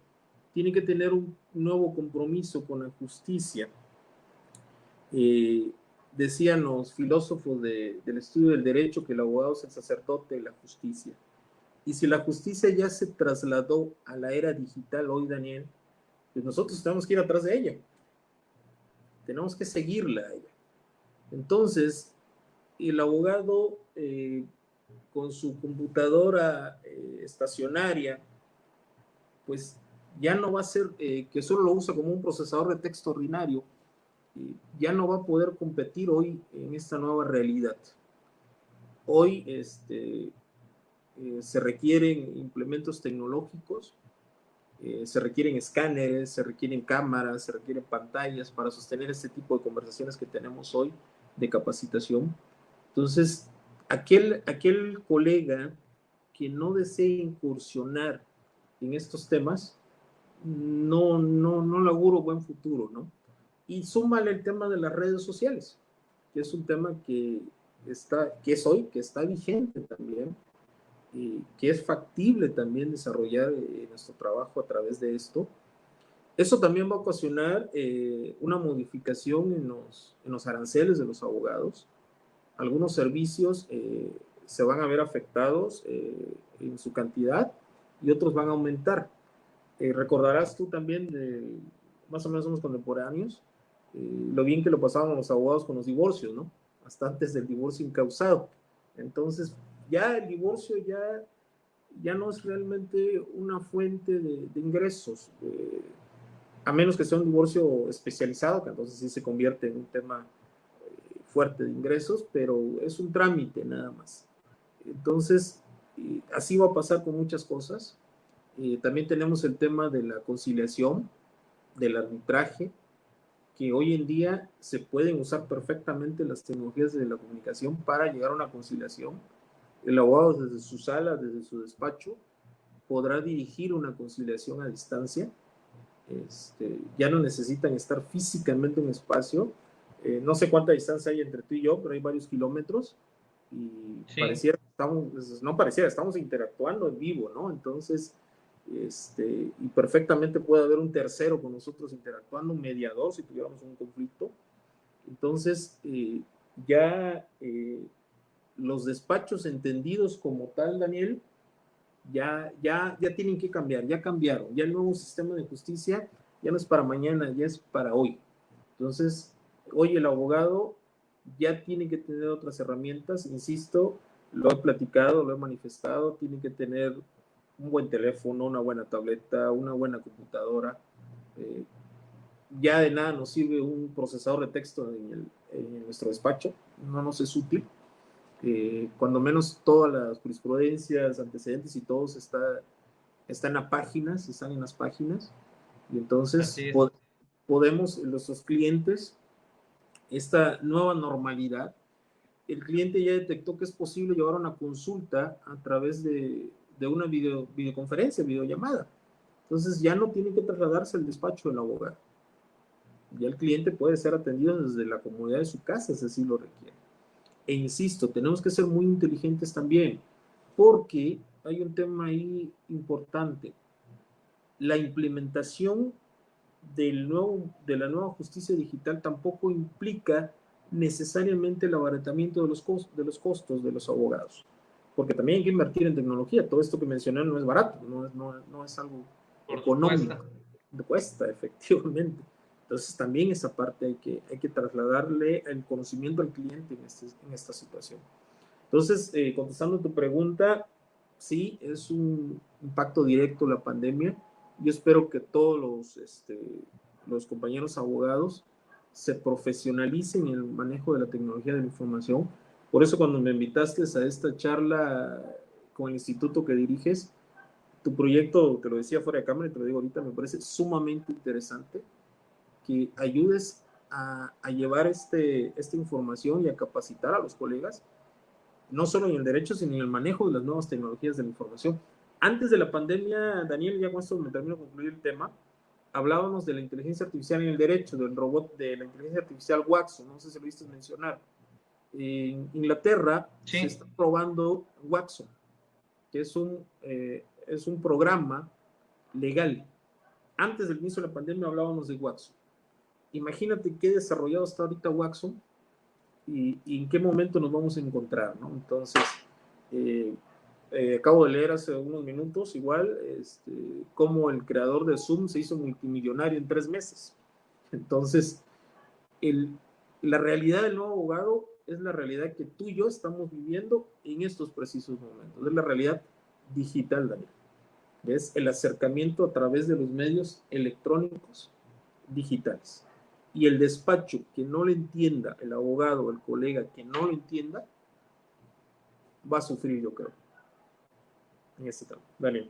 tiene que tener un nuevo compromiso con la justicia. Decían los filósofos del estudio del derecho que el abogado es el sacerdote de la justicia. Y si la justicia ya se trasladó a la era digital hoy, Daniel, pues nosotros tenemos que ir atrás de ella. Tenemos que seguirla a ella. Entonces, el abogado con su computadora estacionaria, pues ya no va a ser que solo lo usa como un procesador de texto ordinario, ya no va a poder competir hoy en esta nueva realidad. Hoy se requieren implementos tecnológicos, se requieren escáneres, se requieren cámaras, se requieren pantallas para sostener este tipo de conversaciones que tenemos hoy de capacitación. Entonces, aquel colega que no desee incursionar en estos temas, no le auguro buen futuro, ¿no? Y súmale el tema de las redes sociales, que es un tema que está vigente también, que es factible también desarrollar nuestro trabajo a través de esto. Eso también va a ocasionar una modificación en los aranceles de los abogados. Algunos servicios se van a ver afectados en su cantidad y otros van a aumentar. Recordarás tú también, más o menos somos contemporáneos, lo bien que lo pasaban los abogados con los divorcios, ¿no? Hasta antes del divorcio incausado. Entonces, ya el divorcio ya no es realmente una fuente de ingresos, a menos que sea un divorcio especializado, que entonces sí se convierte en un tema fuerte de ingresos, pero es un trámite nada más. Entonces, así va a pasar con muchas cosas. También tenemos el tema de la conciliación, del arbitraje, que hoy en día se pueden usar perfectamente las tecnologías de la comunicación para llegar a una conciliación. El abogado desde su sala, desde su despacho, podrá dirigir una conciliación a distancia. Ya no necesitan estar físicamente en un espacio. No sé cuánta distancia hay entre tú y yo, pero hay varios kilómetros y Sí, no pareciera, estamos interactuando en vivo, ¿no? Entonces, y perfectamente puede haber un tercero con nosotros interactuando, un mediador si tuviéramos un conflicto. Entonces, ya los despachos entendidos como tal, Daniel, ya tienen que cambiar, ya cambiaron, ya el nuevo sistema de justicia ya no es para mañana, ya es para hoy. Entonces, hoy el abogado ya tiene que tener otras herramientas, insisto, lo he platicado, lo he manifestado, tiene que tener un buen teléfono, una buena tableta, una buena computadora. Eh, ya de nada nos sirve un procesador de texto en nuestro despacho, no nos es útil. Cuando menos todas las jurisprudencias, antecedentes y todos están en las páginas, y entonces así es. podemos, nuestros clientes, esta nueva normalidad, el cliente ya detectó que es posible llevar una consulta a través de una videoconferencia, videollamada. Entonces ya no tiene que trasladarse al despacho del abogado. Ya el cliente puede ser atendido desde la comodidad de su casa, si así lo requiere. E insisto, tenemos que ser muy inteligentes también, porque hay un tema ahí importante. La implementación de la nueva justicia digital tampoco implica necesariamente el abaratamiento de los costos de los abogados, porque también hay que invertir en tecnología. Todo esto que mencioné no es barato, no es algo Por económico, supuesto. cuesta efectivamente. Entonces también esa parte hay que trasladarle el conocimiento al cliente en esta situación. Entonces, contestando tu pregunta, sí, es un impacto directo la pandemia. Yo espero que todos los compañeros abogados se profesionalicen en el manejo de la tecnología de la información. Por eso cuando me invitaste a esta charla con el instituto que diriges, tu proyecto, te lo decía fuera de cámara y te lo digo ahorita, me parece sumamente interesante que ayudes a llevar esta información y a capacitar a los colegas no solo en el derecho, sino en el manejo de las nuevas tecnologías de la información. Antes de la pandemia, Daniel, ya con esto me termino de concluir el tema, hablábamos de la inteligencia artificial en el derecho, del robot, de la inteligencia artificial Watson, no sé si lo viste mencionar. En Inglaterra se Sí, está probando Watson, que es un programa legal. Antes del inicio de la pandemia hablábamos de Watson. Imagínate qué desarrollado está ahorita Watson y en qué momento nos vamos a encontrar, ¿no? Entonces, eh, acabo de leer hace unos minutos, igual, cómo el creador de Zoom se hizo multimillonario en 3 meses. Entonces, el, la realidad del nuevo abogado es la realidad que tú y yo estamos viviendo en estos precisos momentos. Es la realidad digital, Daniel. Es el acercamiento a través de los medios electrónicos digitales. Y el despacho que no lo entienda, el abogado, el colega que no lo entienda, va a sufrir, yo creo, en este tema. Daniel.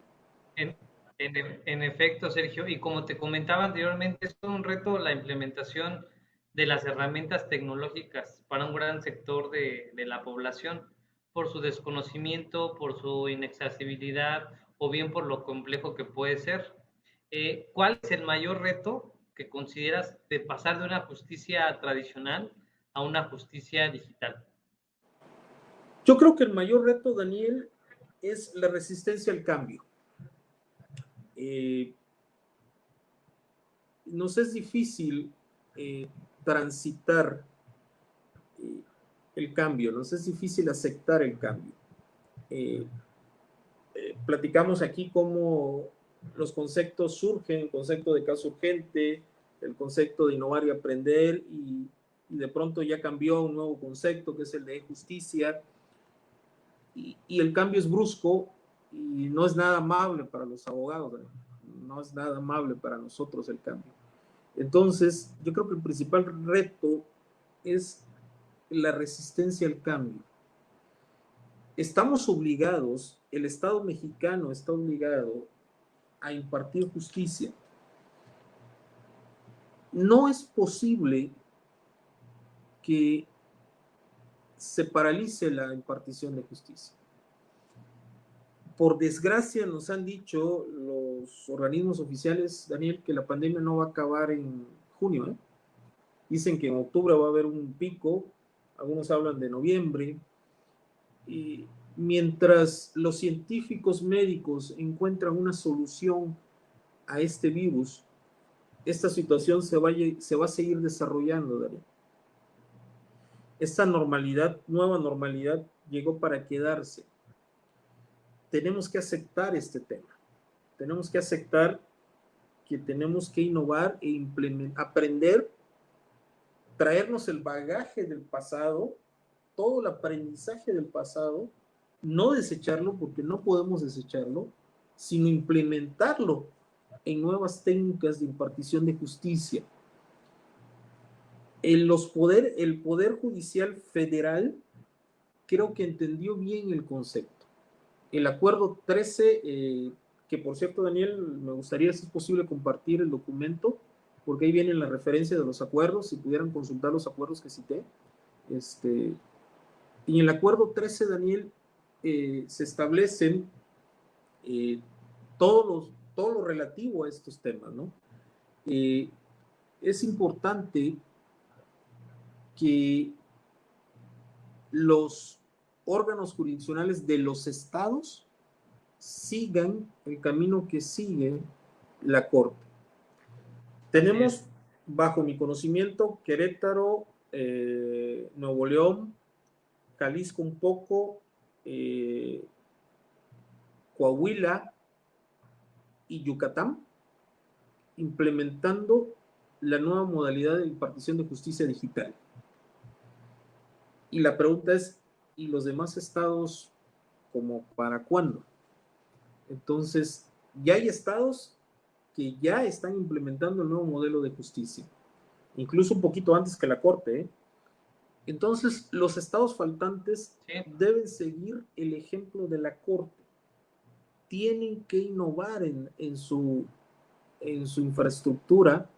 en, en efecto, Sergio, y como te comentaba anteriormente, es todo un reto la implementación de las herramientas tecnológicas para un gran sector de la población por su desconocimiento, por su inaccesibilidad o bien por lo complejo que puede ser. ¿Cuál es el mayor reto que consideras de pasar de una justicia tradicional a una justicia digital? Yo creo que el mayor reto, Daniel, es la resistencia al cambio. Eh, nos es difícil transitar eh, el cambio, nos es difícil aceptar el cambio. Eh, platicamos aquí cómo los conceptos surgen, el concepto de caso urgente, el concepto de innovar y aprender, y de pronto ya cambió un nuevo concepto que es el de justicia, y el cambio es brusco y no es nada amable para los abogados, no es nada amable para nosotros el cambio. Entonces, yo creo que el principal reto es la resistencia al cambio. estamos obligados, el Estado mexicano está obligado a impartir justicia. No es posible que se paralice la impartición de justicia. Por desgracia, nos han dicho los organismos oficiales, Daniel, que la pandemia no va a acabar en junio, ¿eh? Dicen que en octubre va a haber un pico, algunos hablan de noviembre, y mientras los científicos médicos encuentran una solución a este virus, esta situación se va a seguir desarrollando, Daniel. Esta normalidad, nueva normalidad, llegó para quedarse. Tenemos que aceptar este tema. Tenemos que aceptar que tenemos que innovar e aprender, traernos el bagaje del pasado, todo el aprendizaje del pasado, no desecharlo porque no podemos desecharlo, sino implementarlo en nuevas técnicas de impartición de justicia. El Poder Judicial Federal creo que entendió bien el concepto. El acuerdo 13, que por cierto, Daniel, me gustaría, si es posible, compartir el documento, porque ahí viene la referencia de los acuerdos, si pudieran consultar los acuerdos que cité. Y en el acuerdo 13, Daniel, se establecen todo lo relativo a estos temas, ¿no? Es importante que los órganos jurisdiccionales de los estados sigan el camino que sigue la Corte. Tenemos, bajo mi conocimiento, Querétaro, Nuevo León, Jalisco un poco, Coahuila y Yucatán, implementando la nueva modalidad de impartición de justicia digital. Y la pregunta es, ¿y los demás estados como para cuándo? Entonces, ya hay estados que ya están implementando el nuevo modelo de justicia, incluso un poquito antes que la Corte, ¿eh? Entonces, los estados faltantes deben seguir el ejemplo de la Corte. Tienen que innovar en su infraestructura,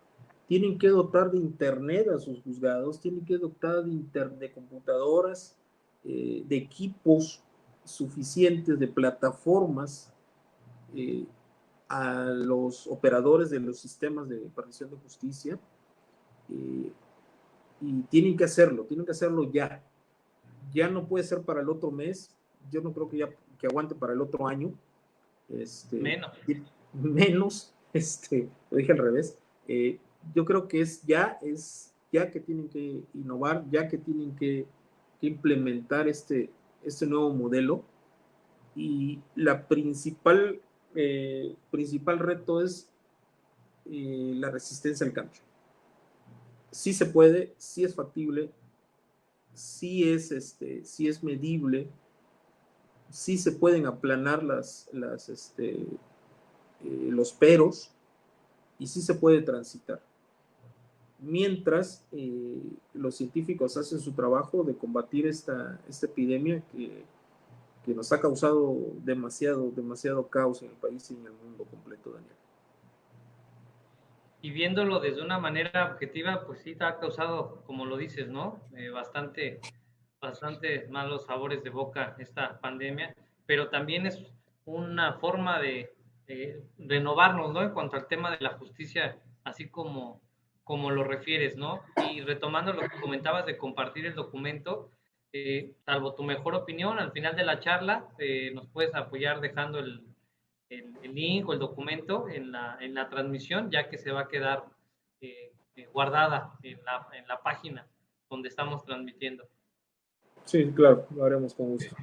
tienen que dotar de internet a sus juzgados, tienen que dotar de computadoras, de equipos suficientes, de plataformas, a los operadores de los sistemas de impartición de justicia, y tienen que hacerlo ya. Ya no puede ser para el otro mes, yo no creo que aguante para el otro año. Menos, lo dije al revés. Yo creo que es ya que tienen que innovar, ya que tienen que implementar este nuevo modelo, y la principal reto es la resistencia al cambio. Sí se puede, sí es factible, sí es medible, sí se pueden aplanar los peros, y sí se puede transitar. Mientras los científicos hacen su trabajo de combatir esta epidemia que nos ha causado demasiado caos en el país y en el mundo completo, Daniel. Y viéndolo desde una manera objetiva, pues sí te ha causado, como lo dices, ¿no? Bastante malos sabores de boca esta pandemia, pero también es una forma de renovarnos, ¿no? En cuanto al tema de la justicia, así como lo refieres, ¿no? Y retomando lo que comentabas de compartir el documento, salvo tu mejor opinión, al final de la charla nos puedes apoyar dejando el link o el documento en la transmisión, ya que se va a quedar guardada en la página donde estamos transmitiendo. Sí, claro, lo haremos con gusto.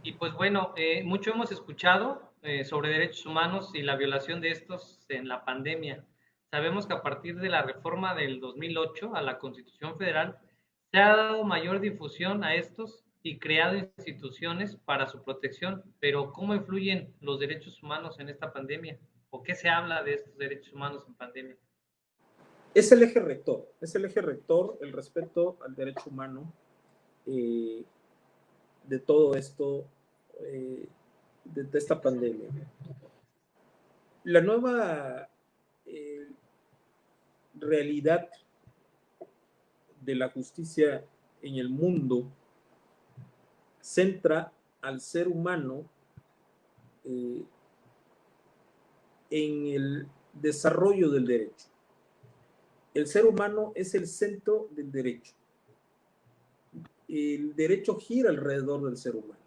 Y pues bueno, mucho hemos escuchado sobre derechos humanos y la violación de estos en la pandemia. Sabemos que a partir de la reforma del 2008 a la Constitución Federal se ha dado mayor difusión a estos y creado instituciones para su protección, pero ¿cómo influyen los derechos humanos en esta pandemia? ¿O qué se habla de estos derechos humanos en pandemia? Es el eje rector, el respeto al derecho humano. de todo esto, de esta pandemia. La nueva realidad de la justicia en el mundo centra al ser humano en el desarrollo del derecho. El ser humano es el centro del derecho. El derecho gira alrededor del ser humano.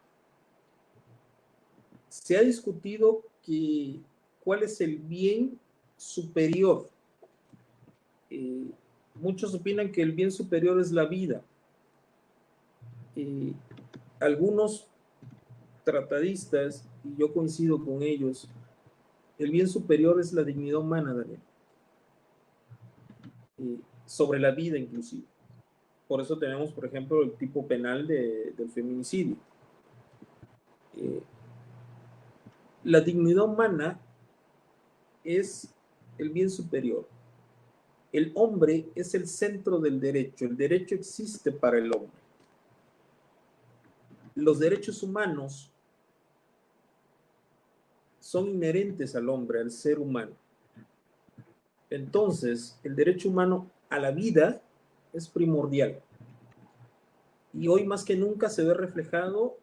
Se ha discutido cuál es el bien superior. Muchos opinan que el bien superior es la vida. Algunos tratadistas, y yo coincido con ellos, el bien superior es la dignidad humana, Daniel, sobre la vida inclusive. Por eso tenemos, por ejemplo, el tipo penal del feminicidio. La dignidad humana es el bien superior. El hombre es el centro del derecho. El derecho existe para el hombre. Los derechos humanos son inherentes al hombre, al ser humano. Entonces, el derecho humano a la vida es primordial. Y hoy más que nunca se ve reflejado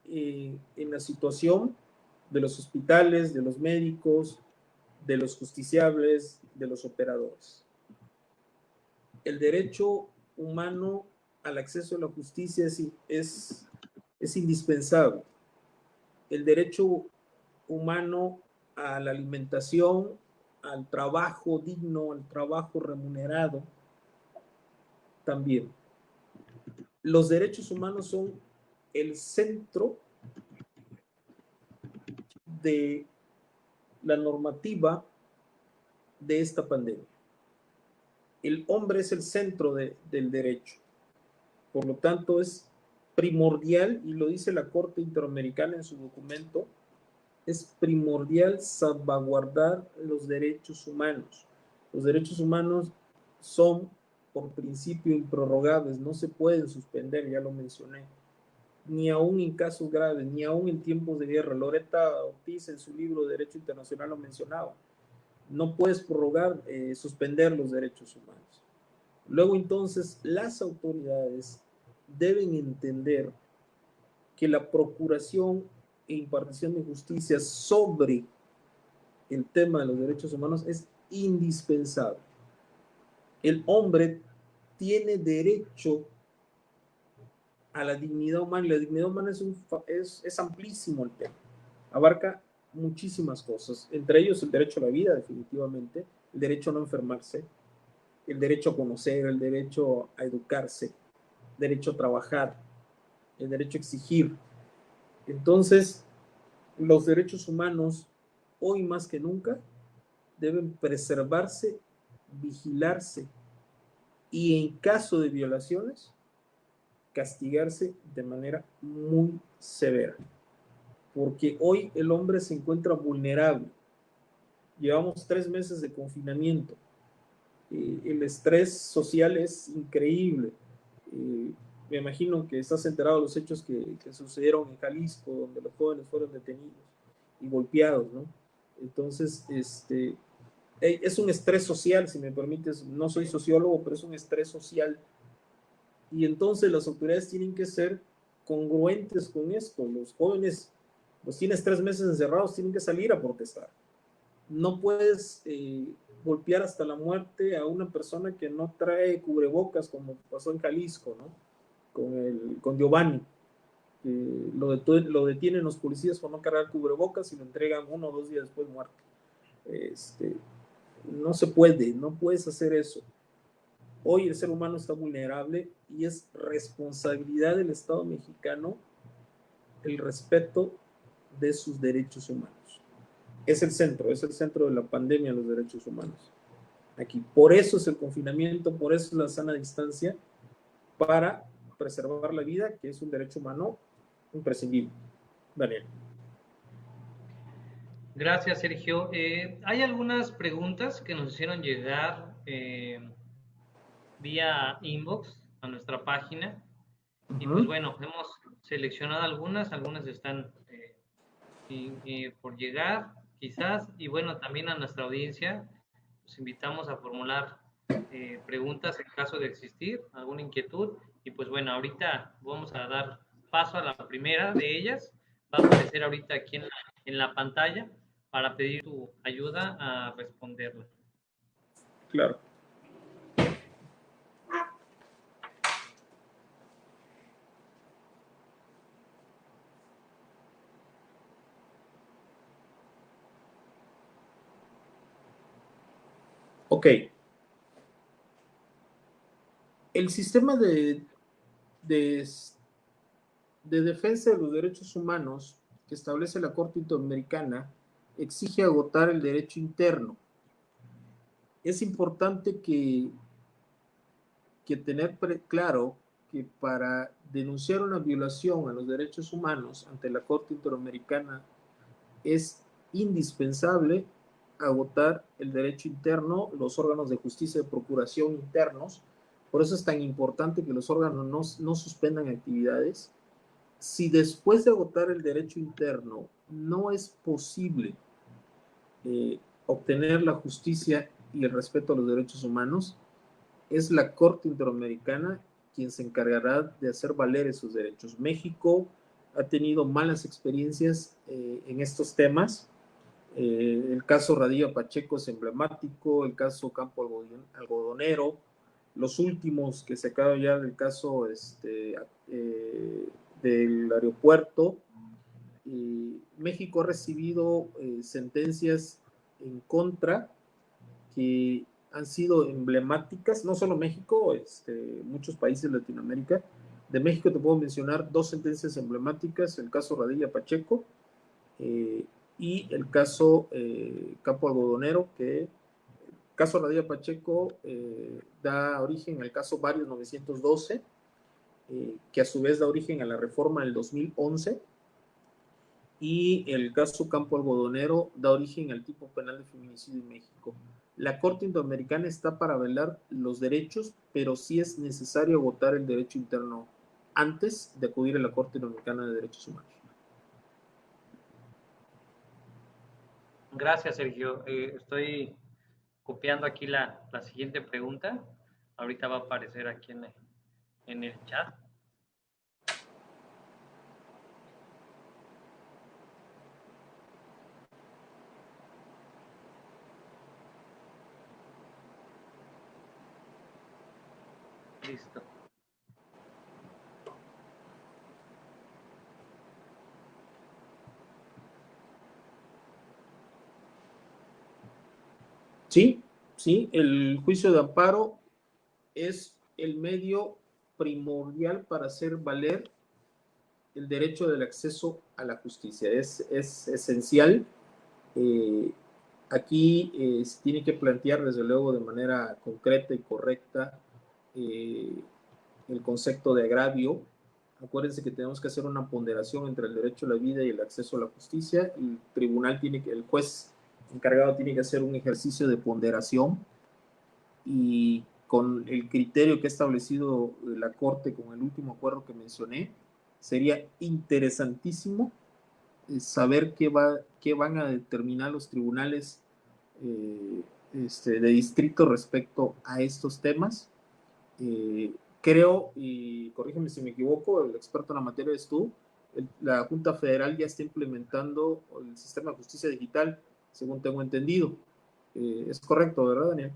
en la situación de los hospitales, de los médicos, de los justiciables, de los operadores. El derecho humano al acceso a la justicia es indispensable. El derecho humano a la alimentación, al trabajo digno, al trabajo remunerado, también. Los derechos humanos son el centro de la normativa de esta pandemia. El hombre es el centro del derecho. Por lo tanto, es primordial, y lo dice la Corte Interamericana en su documento, es primordial salvaguardar los derechos humanos. Los derechos humanos son, por principio, improrrogables, no se pueden suspender, ya lo mencioné, ni aún en casos graves, ni aún en tiempos de guerra. Loretta Ortiz en su libro de Derecho Internacional lo mencionaba. No puedes prorrogar, suspender los derechos humanos. Luego, entonces, las autoridades deben entender que la procuración e impartición de justicia sobre el tema de los derechos humanos es indispensable. El hombre tiene derecho a la dignidad humana, y la dignidad humana es amplísimo el tema. Abarca muchísimas cosas, entre ellos el derecho a la vida, definitivamente, el derecho a no enfermarse, el derecho a conocer, el derecho a educarse, el derecho a trabajar, el derecho a exigir. Entonces, los derechos humanos, hoy más que nunca, deben preservarse, vigilarse y en caso de violaciones, castigarse de manera muy severa. Porque hoy el hombre se encuentra vulnerable. Llevamos 3 meses de confinamiento. El estrés social es increíble. Me imagino que estás enterado de los hechos que sucedieron en Jalisco, donde los jóvenes fueron detenidos y golpeados, ¿no? Entonces, es un estrés social, si me permites. No soy sociólogo, pero es un estrés social. Y entonces las autoridades tienen que ser congruentes con esto. Los jóvenes, los tienes 3 meses encerrados, tienen que salir a protestar. No puedes golpear hasta la muerte a una persona que no trae cubrebocas, como pasó en Jalisco, ¿no? Con Giovanni. Lo detienen los policías por no cargar cubrebocas y lo entregan 1 o 2 días después muerto. No se puede, no puedes hacer eso. Hoy el ser humano está vulnerable y es responsabilidad del Estado mexicano el respeto de sus derechos humanos. Es el centro de la pandemia, los derechos humanos. Aquí, por eso es el confinamiento, por eso es la sana distancia, para preservar la vida, que es un derecho humano imprescindible. Daniel. Gracias, Sergio. Hay algunas preguntas que nos hicieron llegar vía inbox a nuestra página. Y pues bueno, hemos seleccionado algunas están por llegar, quizás, y bueno, también a nuestra audiencia, los invitamos a formular preguntas en caso de existir, alguna inquietud, y pues bueno, ahorita vamos a dar paso a la primera de ellas, va a aparecer ahorita aquí en la pantalla para pedir tu ayuda a responderla. Claro. Ok. El sistema de defensa de los derechos humanos que establece la Corte Interamericana exige agotar el derecho interno. Es importante que tener claro que para denunciar una violación a los derechos humanos ante la Corte Interamericana es indispensable agotar el derecho interno, los órganos de justicia de procuración internos. Por eso es tan importante que los órganos no suspendan actividades. Si después de agotar el derecho interno no es posible obtener la justicia y el respeto a los derechos humanos, es la Corte Interamericana quien se encargará de hacer valer esos derechos. México ha tenido malas experiencias en estos temas. El caso Radilla Pacheco es emblemático, el caso Campo Algodonero, los últimos que se acaban ya del caso del aeropuerto. México ha recibido sentencias en contra que han sido emblemáticas, no solo México, muchos países de Latinoamérica. De México te puedo mencionar 2 sentencias emblemáticas, el caso Radilla Pacheco y el caso Campo Algodonero, que el caso Radilla Pacheco da origen al caso Varios 912, que a su vez da origen a la reforma del 2011, y el caso Campo Algodonero da origen al tipo penal de feminicidio en México. La Corte Interamericana está para velar los derechos, pero sí es necesario agotar el derecho interno antes de acudir a la Corte Interamericana de Derechos Humanos. Gracias, Sergio. Estoy copiando aquí la siguiente pregunta. Ahorita va a aparecer aquí en el chat. Listo. Sí, sí, el juicio de amparo es el medio primordial para hacer valer el derecho del acceso a la justicia. Es esencial. Aquí se tiene que plantear, desde luego, de manera concreta y correcta el concepto de agravio. Acuérdense que tenemos que hacer una ponderación entre el derecho a la vida y el acceso a la justicia. El juez encargado tiene que hacer un ejercicio de ponderación y con el criterio que ha establecido la Corte con el último acuerdo que mencioné, sería interesantísimo saber qué van a determinar los tribunales de distrito respecto a estos temas. Creo, y corrígeme si me equivoco, el experto en la materia es tú, la Junta Federal ya está implementando el sistema de justicia digital, según tengo entendido. Es correcto, ¿verdad, Daniel?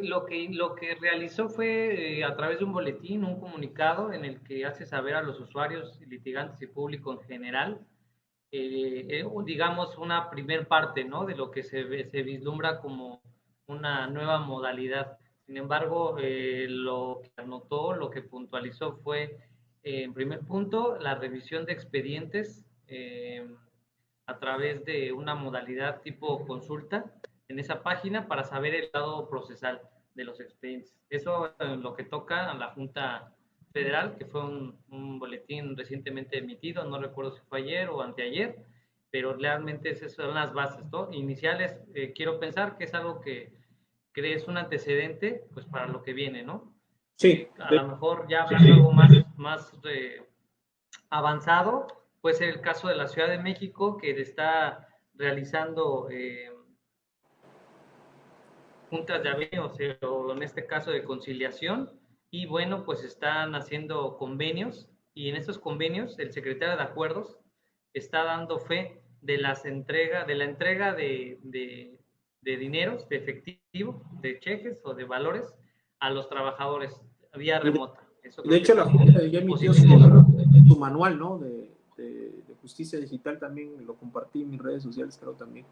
Lo que realizó fue a través de un boletín, un comunicado en el que hace saber a los usuarios, litigantes y público en general, digamos, una primer parte, ¿no? De lo que se vislumbra como una nueva modalidad. Sin embargo, lo que anotó, lo que puntualizó fue, en primer punto, la revisión de expedientes a través de una modalidad tipo consulta en esa página para saber el estado procesal de los expedientes. Eso es lo que toca a la Junta Federal, que fue un boletín recientemente emitido, no recuerdo si fue ayer o anteayer, pero realmente esas son las bases, ¿no? Iniciales. Quiero pensar que es algo que es un antecedente pues para lo que viene, ¿no? Sí. A lo mejor ya hablando algo más avanzado puede ser el caso de la Ciudad de México, que está realizando juntas de aveos, o en este caso de conciliación, y bueno, pues están haciendo convenios, y en estos convenios el secretario de Acuerdos está dando fe de la entrega de dineros, de efectivo, de cheques o de valores a los trabajadores vía remota. Eso De creo que hecho, la es Junta ya emitió su manual, ¿no? De justicia digital, también lo compartí en mis redes sociales, creo también.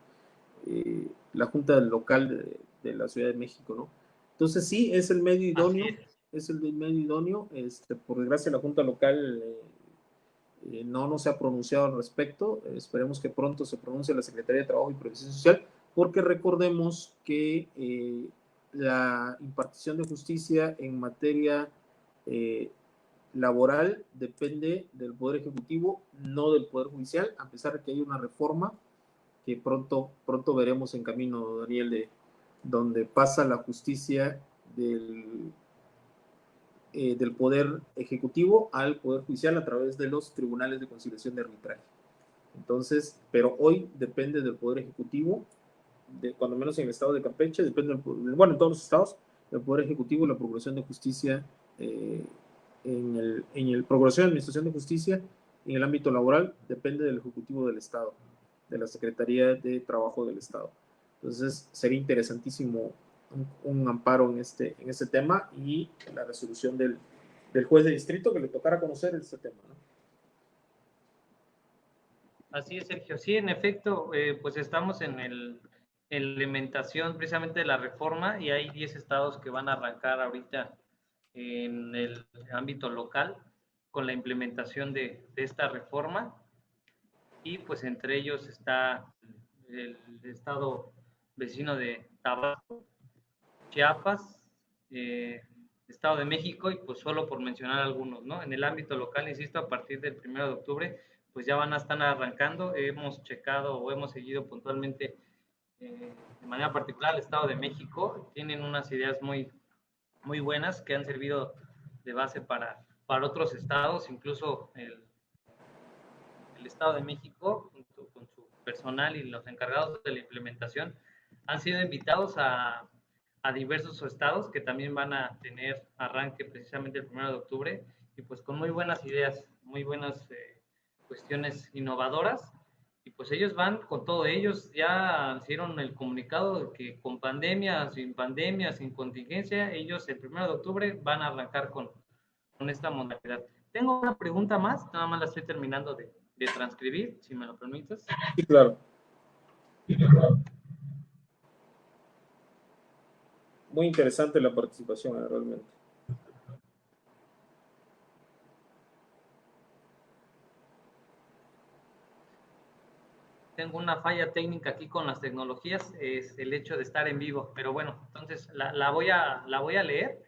La Junta local la Ciudad de México, ¿no? Entonces sí, es el medio idóneo, es el medio idóneo. Por desgracia, la Junta local no se ha pronunciado al respecto. Esperemos que pronto se pronuncie la Secretaría de Trabajo y Previsión Social, porque recordemos que la impartición de justicia en materia laboral depende del Poder Ejecutivo, no del Poder Judicial, a pesar de que hay una reforma que pronto veremos en camino, Daniel, de donde pasa la justicia del Poder Ejecutivo al Poder Judicial a través de los tribunales de conciliación de arbitraje. Entonces, pero hoy depende del Poder Ejecutivo, cuando menos en el estado de Campeche, depende en todos los estados, del Poder Ejecutivo, la Procuración de Justicia, en el Procuración de Administración de Justicia, en el ámbito laboral, depende del Ejecutivo del Estado, de la Secretaría de Trabajo del Estado. Entonces, sería interesantísimo un amparo en este tema y la resolución del juez de distrito que le tocara conocer este tema, ¿no? Así es, Sergio. Sí, en efecto, pues estamos en la implementación precisamente de la reforma, y hay 10 estados que van a arrancar ahorita en el ámbito local con la implementación de esta reforma, y pues entre ellos está el estado vecino de Tabasco, Chiapas, Estado de México, y pues solo por mencionar algunos, ¿no? En el ámbito local, insisto, a partir del 1 de octubre, pues ya van a estar arrancando. Hemos checado o hemos seguido puntualmente, de manera particular, el Estado de México. Tienen unas ideas muy, muy buenas que han servido de base para otros estados, incluso el Estado de México, junto con su personal y los encargados de la implementación, han sido invitados a diversos estados que también van a tener arranque precisamente el 1 de octubre, y pues con muy buenas ideas, muy buenas cuestiones innovadoras, y pues ellos van con todo. Ellos ya hicieron el comunicado de que con pandemia, sin contingencia, ellos el 1 de octubre van a arrancar con esta modalidad. Tengo una pregunta más, nada más la estoy terminando de transcribir, si me lo permites. Sí, claro. Muy interesante la participación, realmente. Tengo una falla técnica aquí con las tecnologías, es el hecho de estar en vivo, pero bueno, entonces la voy a leer.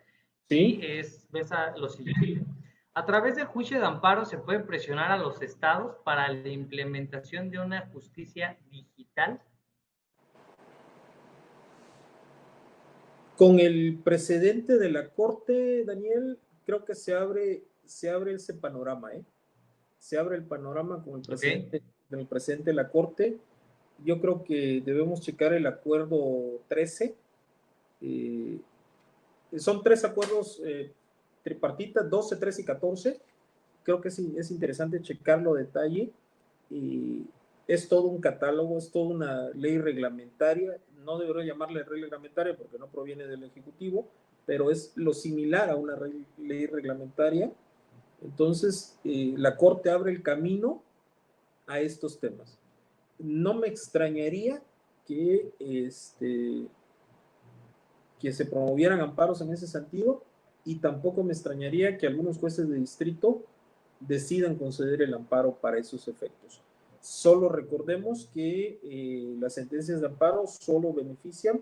¿Sí? Y ves lo siguiente. A través del juicio de amparo se puede presionar a los estados para la implementación de una justicia digital. Con el precedente de la Corte, Daniel, creo que se abre ese panorama, ¿eh? Se abre el panorama con el precedente, de la Corte. Yo creo que debemos checar el acuerdo 13. Son 3 acuerdos tripartitas, 12, 13 y 14. Creo que es interesante checarlo a detalle. Es todo un catálogo, es toda una ley reglamentaria. No debería llamarle ley reglamentaria porque no proviene del Ejecutivo, pero es lo similar a una ley reglamentaria. Entonces, la Corte abre el camino a estos temas. No me extrañaría que se promovieran amparos en ese sentido, y tampoco me extrañaría que algunos jueces de distrito decidan conceder el amparo para esos efectos. Solo recordemos que las sentencias de amparo solo benefician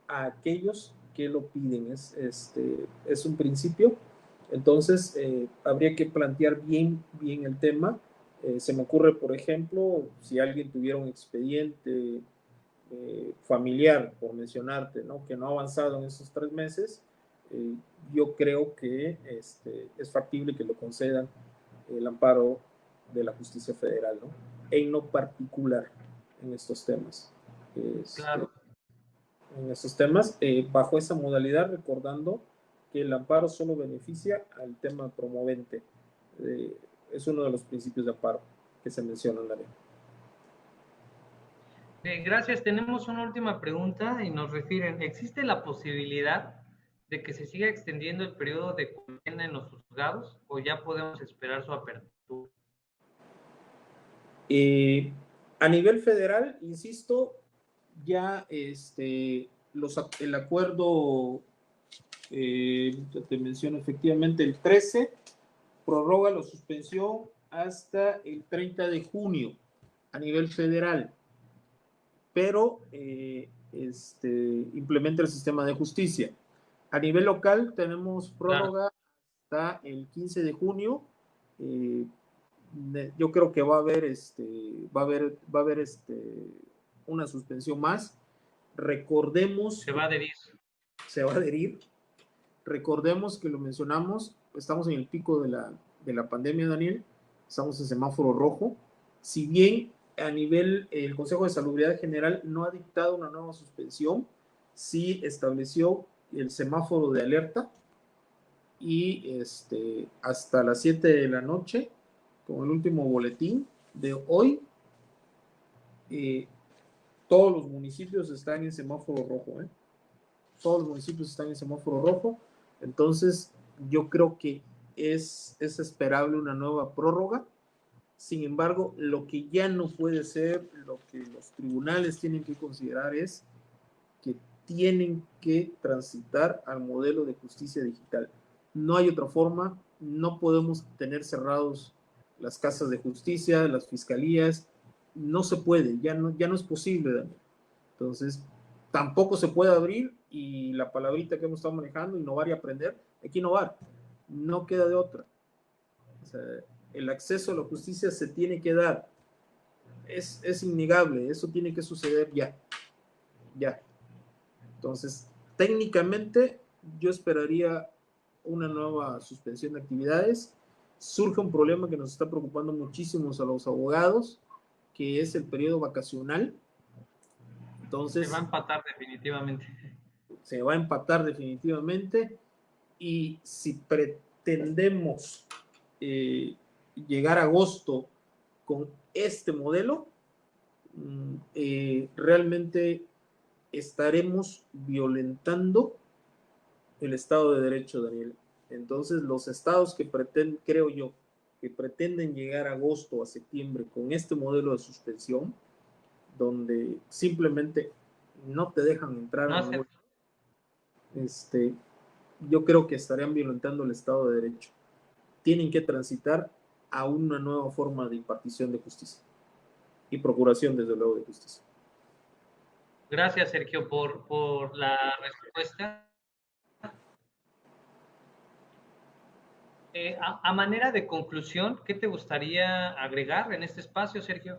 a aquellos que lo piden. Es un principio. Entonces, habría que plantear bien el tema. Se me ocurre, por ejemplo, si alguien tuviera un expediente familiar, por mencionarte, ¿no?, que no ha avanzado en esos 3 meses, yo creo que es factible que lo concedan el amparo de la justicia federal, ¿no? En lo particular en estos temas. Claro. En estos temas, bajo esa modalidad, recordando que el amparo solo beneficia al tema promovente. Es uno de los principios de amparo que se menciona en la ley. Gracias. Tenemos una última pregunta y nos refieren, ¿existe la posibilidad de que se siga extendiendo el periodo de condena en los juzgados o ya podemos esperar su apertura? A nivel federal, insisto, ya el acuerdo, te menciono efectivamente, el 13 prorroga la suspensión hasta el 30 de junio a nivel federal, pero implementa el sistema de justicia. A nivel local tenemos prórroga hasta el 15 de junio. Yo creo que va a haber una suspensión más. Recordemos. Se va a adherir. Se va a adherir. Recordemos que lo mencionamos, estamos en el pico de la pandemia, Daniel, estamos en semáforo rojo. Si bien a nivel, el Consejo de Salubridad General no ha dictado una nueva suspensión, sí estableció el semáforo de alerta y hasta las 7 de la noche, con el último boletín de hoy, todos los municipios están en semáforo rojo, todos los municipios están en semáforo rojo. Entonces yo creo que es esperable una nueva prórroga. Sin embargo, lo que ya no puede ser, lo que los tribunales tienen que considerar es que tienen que transitar al modelo de justicia digital. No hay otra forma, no podemos tener cerrados las casas de justicia, las fiscalías, no se puede, ya no es posible, Daniel. Entonces, tampoco se puede abrir, y la palabrita que hemos estado manejando, innovar y aprender, hay que innovar, no queda de otra. O sea, el acceso a la justicia se tiene que dar, es innegable, eso tiene que suceder ya. Entonces, técnicamente, yo esperaría una nueva suspensión de actividades. Surge un problema que nos está preocupando muchísimo a los abogados, que es el periodo vacacional. Entonces, se va a empatar definitivamente. Se va a empatar definitivamente, y si pretendemos llegar a agosto con este modelo, realmente estaremos violentando el Estado de Derecho, Daniel. Entonces, los estados que creo yo, que pretenden llegar a agosto a septiembre con este modelo de suspensión, donde simplemente no te dejan entrar a ningún, yo creo que estarían violentando el Estado de Derecho. Tienen que transitar a una nueva forma de impartición de justicia y procuración, desde luego, de justicia. Gracias, Sergio, por la respuesta. A manera de conclusión, ¿qué te gustaría agregar en este espacio, Sergio?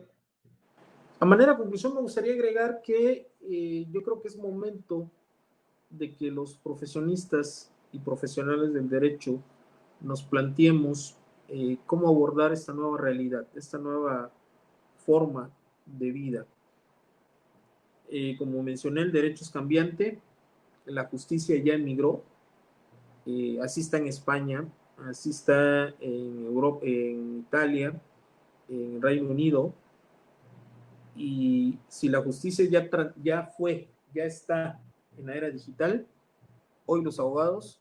A manera de conclusión, me gustaría agregar que yo creo que es momento de que los profesionistas y profesionales del derecho nos planteemos cómo abordar esta nueva realidad, esta nueva forma de vida. Como mencioné, el derecho es cambiante, la justicia ya emigró, así está en España, así está en Europa, en Italia, en Reino Unido, y si la justicia ya está en la era digital, hoy los abogados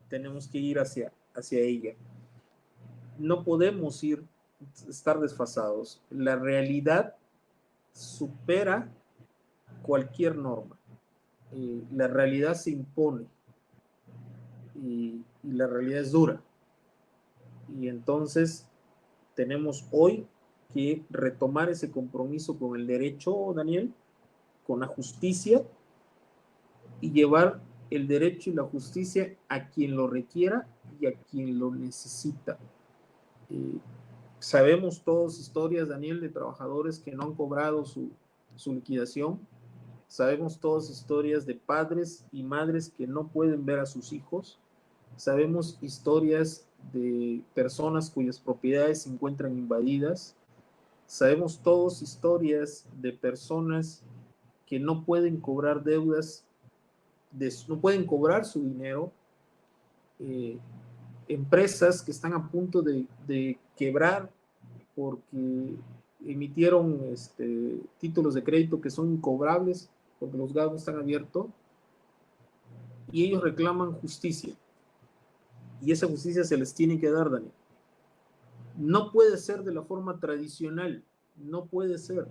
tenemos que ir hacia ella. No podemos estar desfasados. La realidad supera cualquier norma. La realidad se impone, y la realidad es dura. Y entonces tenemos hoy que retomar ese compromiso con el derecho, Daniel, con la justicia, y llevar el derecho y la justicia a quien lo requiera y a quien lo necesita. Sabemos todos historias, Daniel, de trabajadores que no han cobrado su liquidación, sabemos todas historias de padres y madres que no pueden ver a sus hijos, sabemos historias de personas cuyas propiedades se encuentran invadidas, sabemos todos historias de personas que no pueden cobrar deudas, no pueden cobrar su dinero, empresas que están a punto de quebrar porque emitieron títulos de crédito que son incobrables porque los gastos están abiertos y ellos reclaman justicia y esa justicia se les tiene que dar, Daniel. No puede ser de la forma tradicional, no puede ser.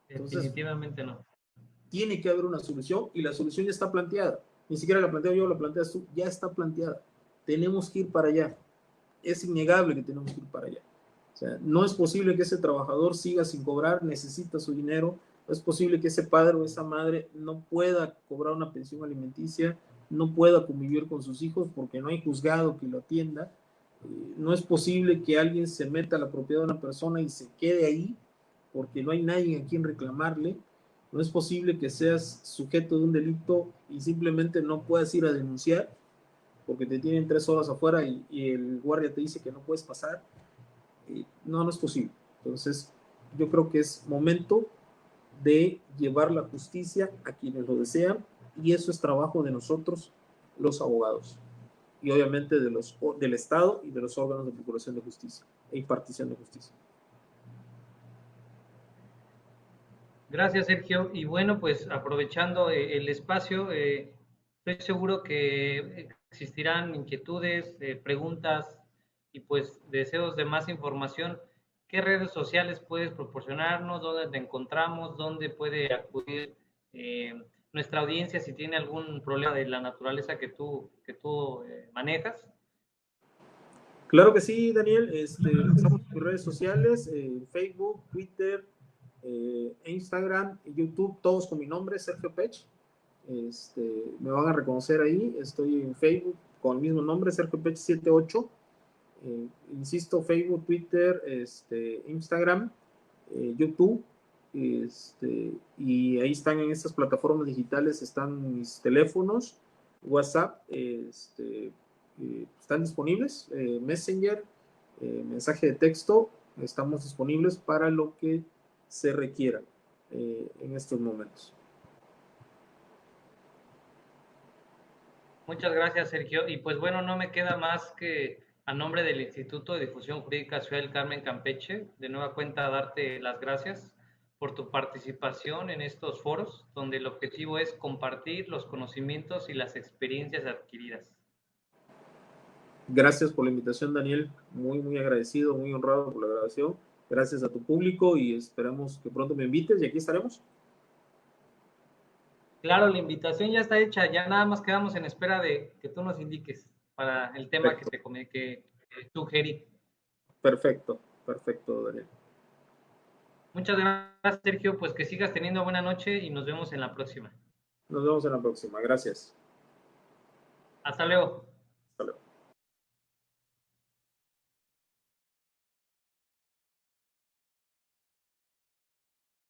Entonces, definitivamente no. Tiene que haber una solución y la solución ya está planteada. Ni siquiera la planteo yo, la planteas tú, ya está planteada. Tenemos que ir para allá. Es innegable que tenemos que ir para allá. O sea, no es posible que ese trabajador siga sin cobrar, necesita su dinero. No es posible que ese padre o esa madre no pueda cobrar una pensión alimenticia, no pueda convivir con sus hijos porque no hay juzgado que lo atienda. No es posible que alguien se meta a la propiedad de una persona y se quede ahí porque no hay nadie a quien reclamarle. No es posible que seas sujeto de un delito y simplemente no puedas ir a denunciar porque te tienen 3 horas afuera y el guardia te dice que no puedes pasar. No, no es posible. Entonces, yo creo que es momento de llevar la justicia a quienes lo desean y eso es trabajo de nosotros, los abogados, y obviamente del Estado y de los órganos de procuración de justicia e impartición de justicia. Gracias, Sergio. Y bueno, pues aprovechando el espacio, estoy seguro que existirán inquietudes, preguntas y pues deseos de más información. ¿Qué redes sociales puedes proporcionarnos? ¿Dónde te encontramos? ¿Dónde puede acudir nuestra audiencia si tiene algún problema de la naturaleza que tú manejas? Claro que sí, Daniel. Estamos en redes sociales, Facebook, Twitter, Instagram, YouTube, todos con mi nombre, Sergio Pech. Me van a reconocer ahí. Estoy en Facebook con el mismo nombre, Sergio Pech 78. Insisto, Facebook, Twitter, Instagram, YouTube. Y ahí están en estas plataformas digitales, están mis teléfonos, WhatsApp, están disponibles, Messenger, mensaje de texto, estamos disponibles para lo que se requiera en estos momentos. Muchas gracias, Sergio. Y pues bueno, no me queda más que a nombre del Instituto de Difusión Jurídica Ciudad del Carmen Campeche, de nueva cuenta darte las gracias por tu participación en estos foros, donde el objetivo es compartir los conocimientos y las experiencias adquiridas. Gracias por la invitación, Daniel. Muy, muy agradecido, muy honrado por la grabación. Gracias a tu público y esperamos que pronto me invites y aquí estaremos. Claro, la invitación ya está hecha, ya nada más quedamos en espera de que tú nos indiques para el tema que sugerí. Perfecto, perfecto, Daniel. Muchas gracias, Sergio, pues que sigas teniendo buena noche y nos vemos en la próxima. Nos vemos en la próxima, gracias. Hasta luego. Hasta luego.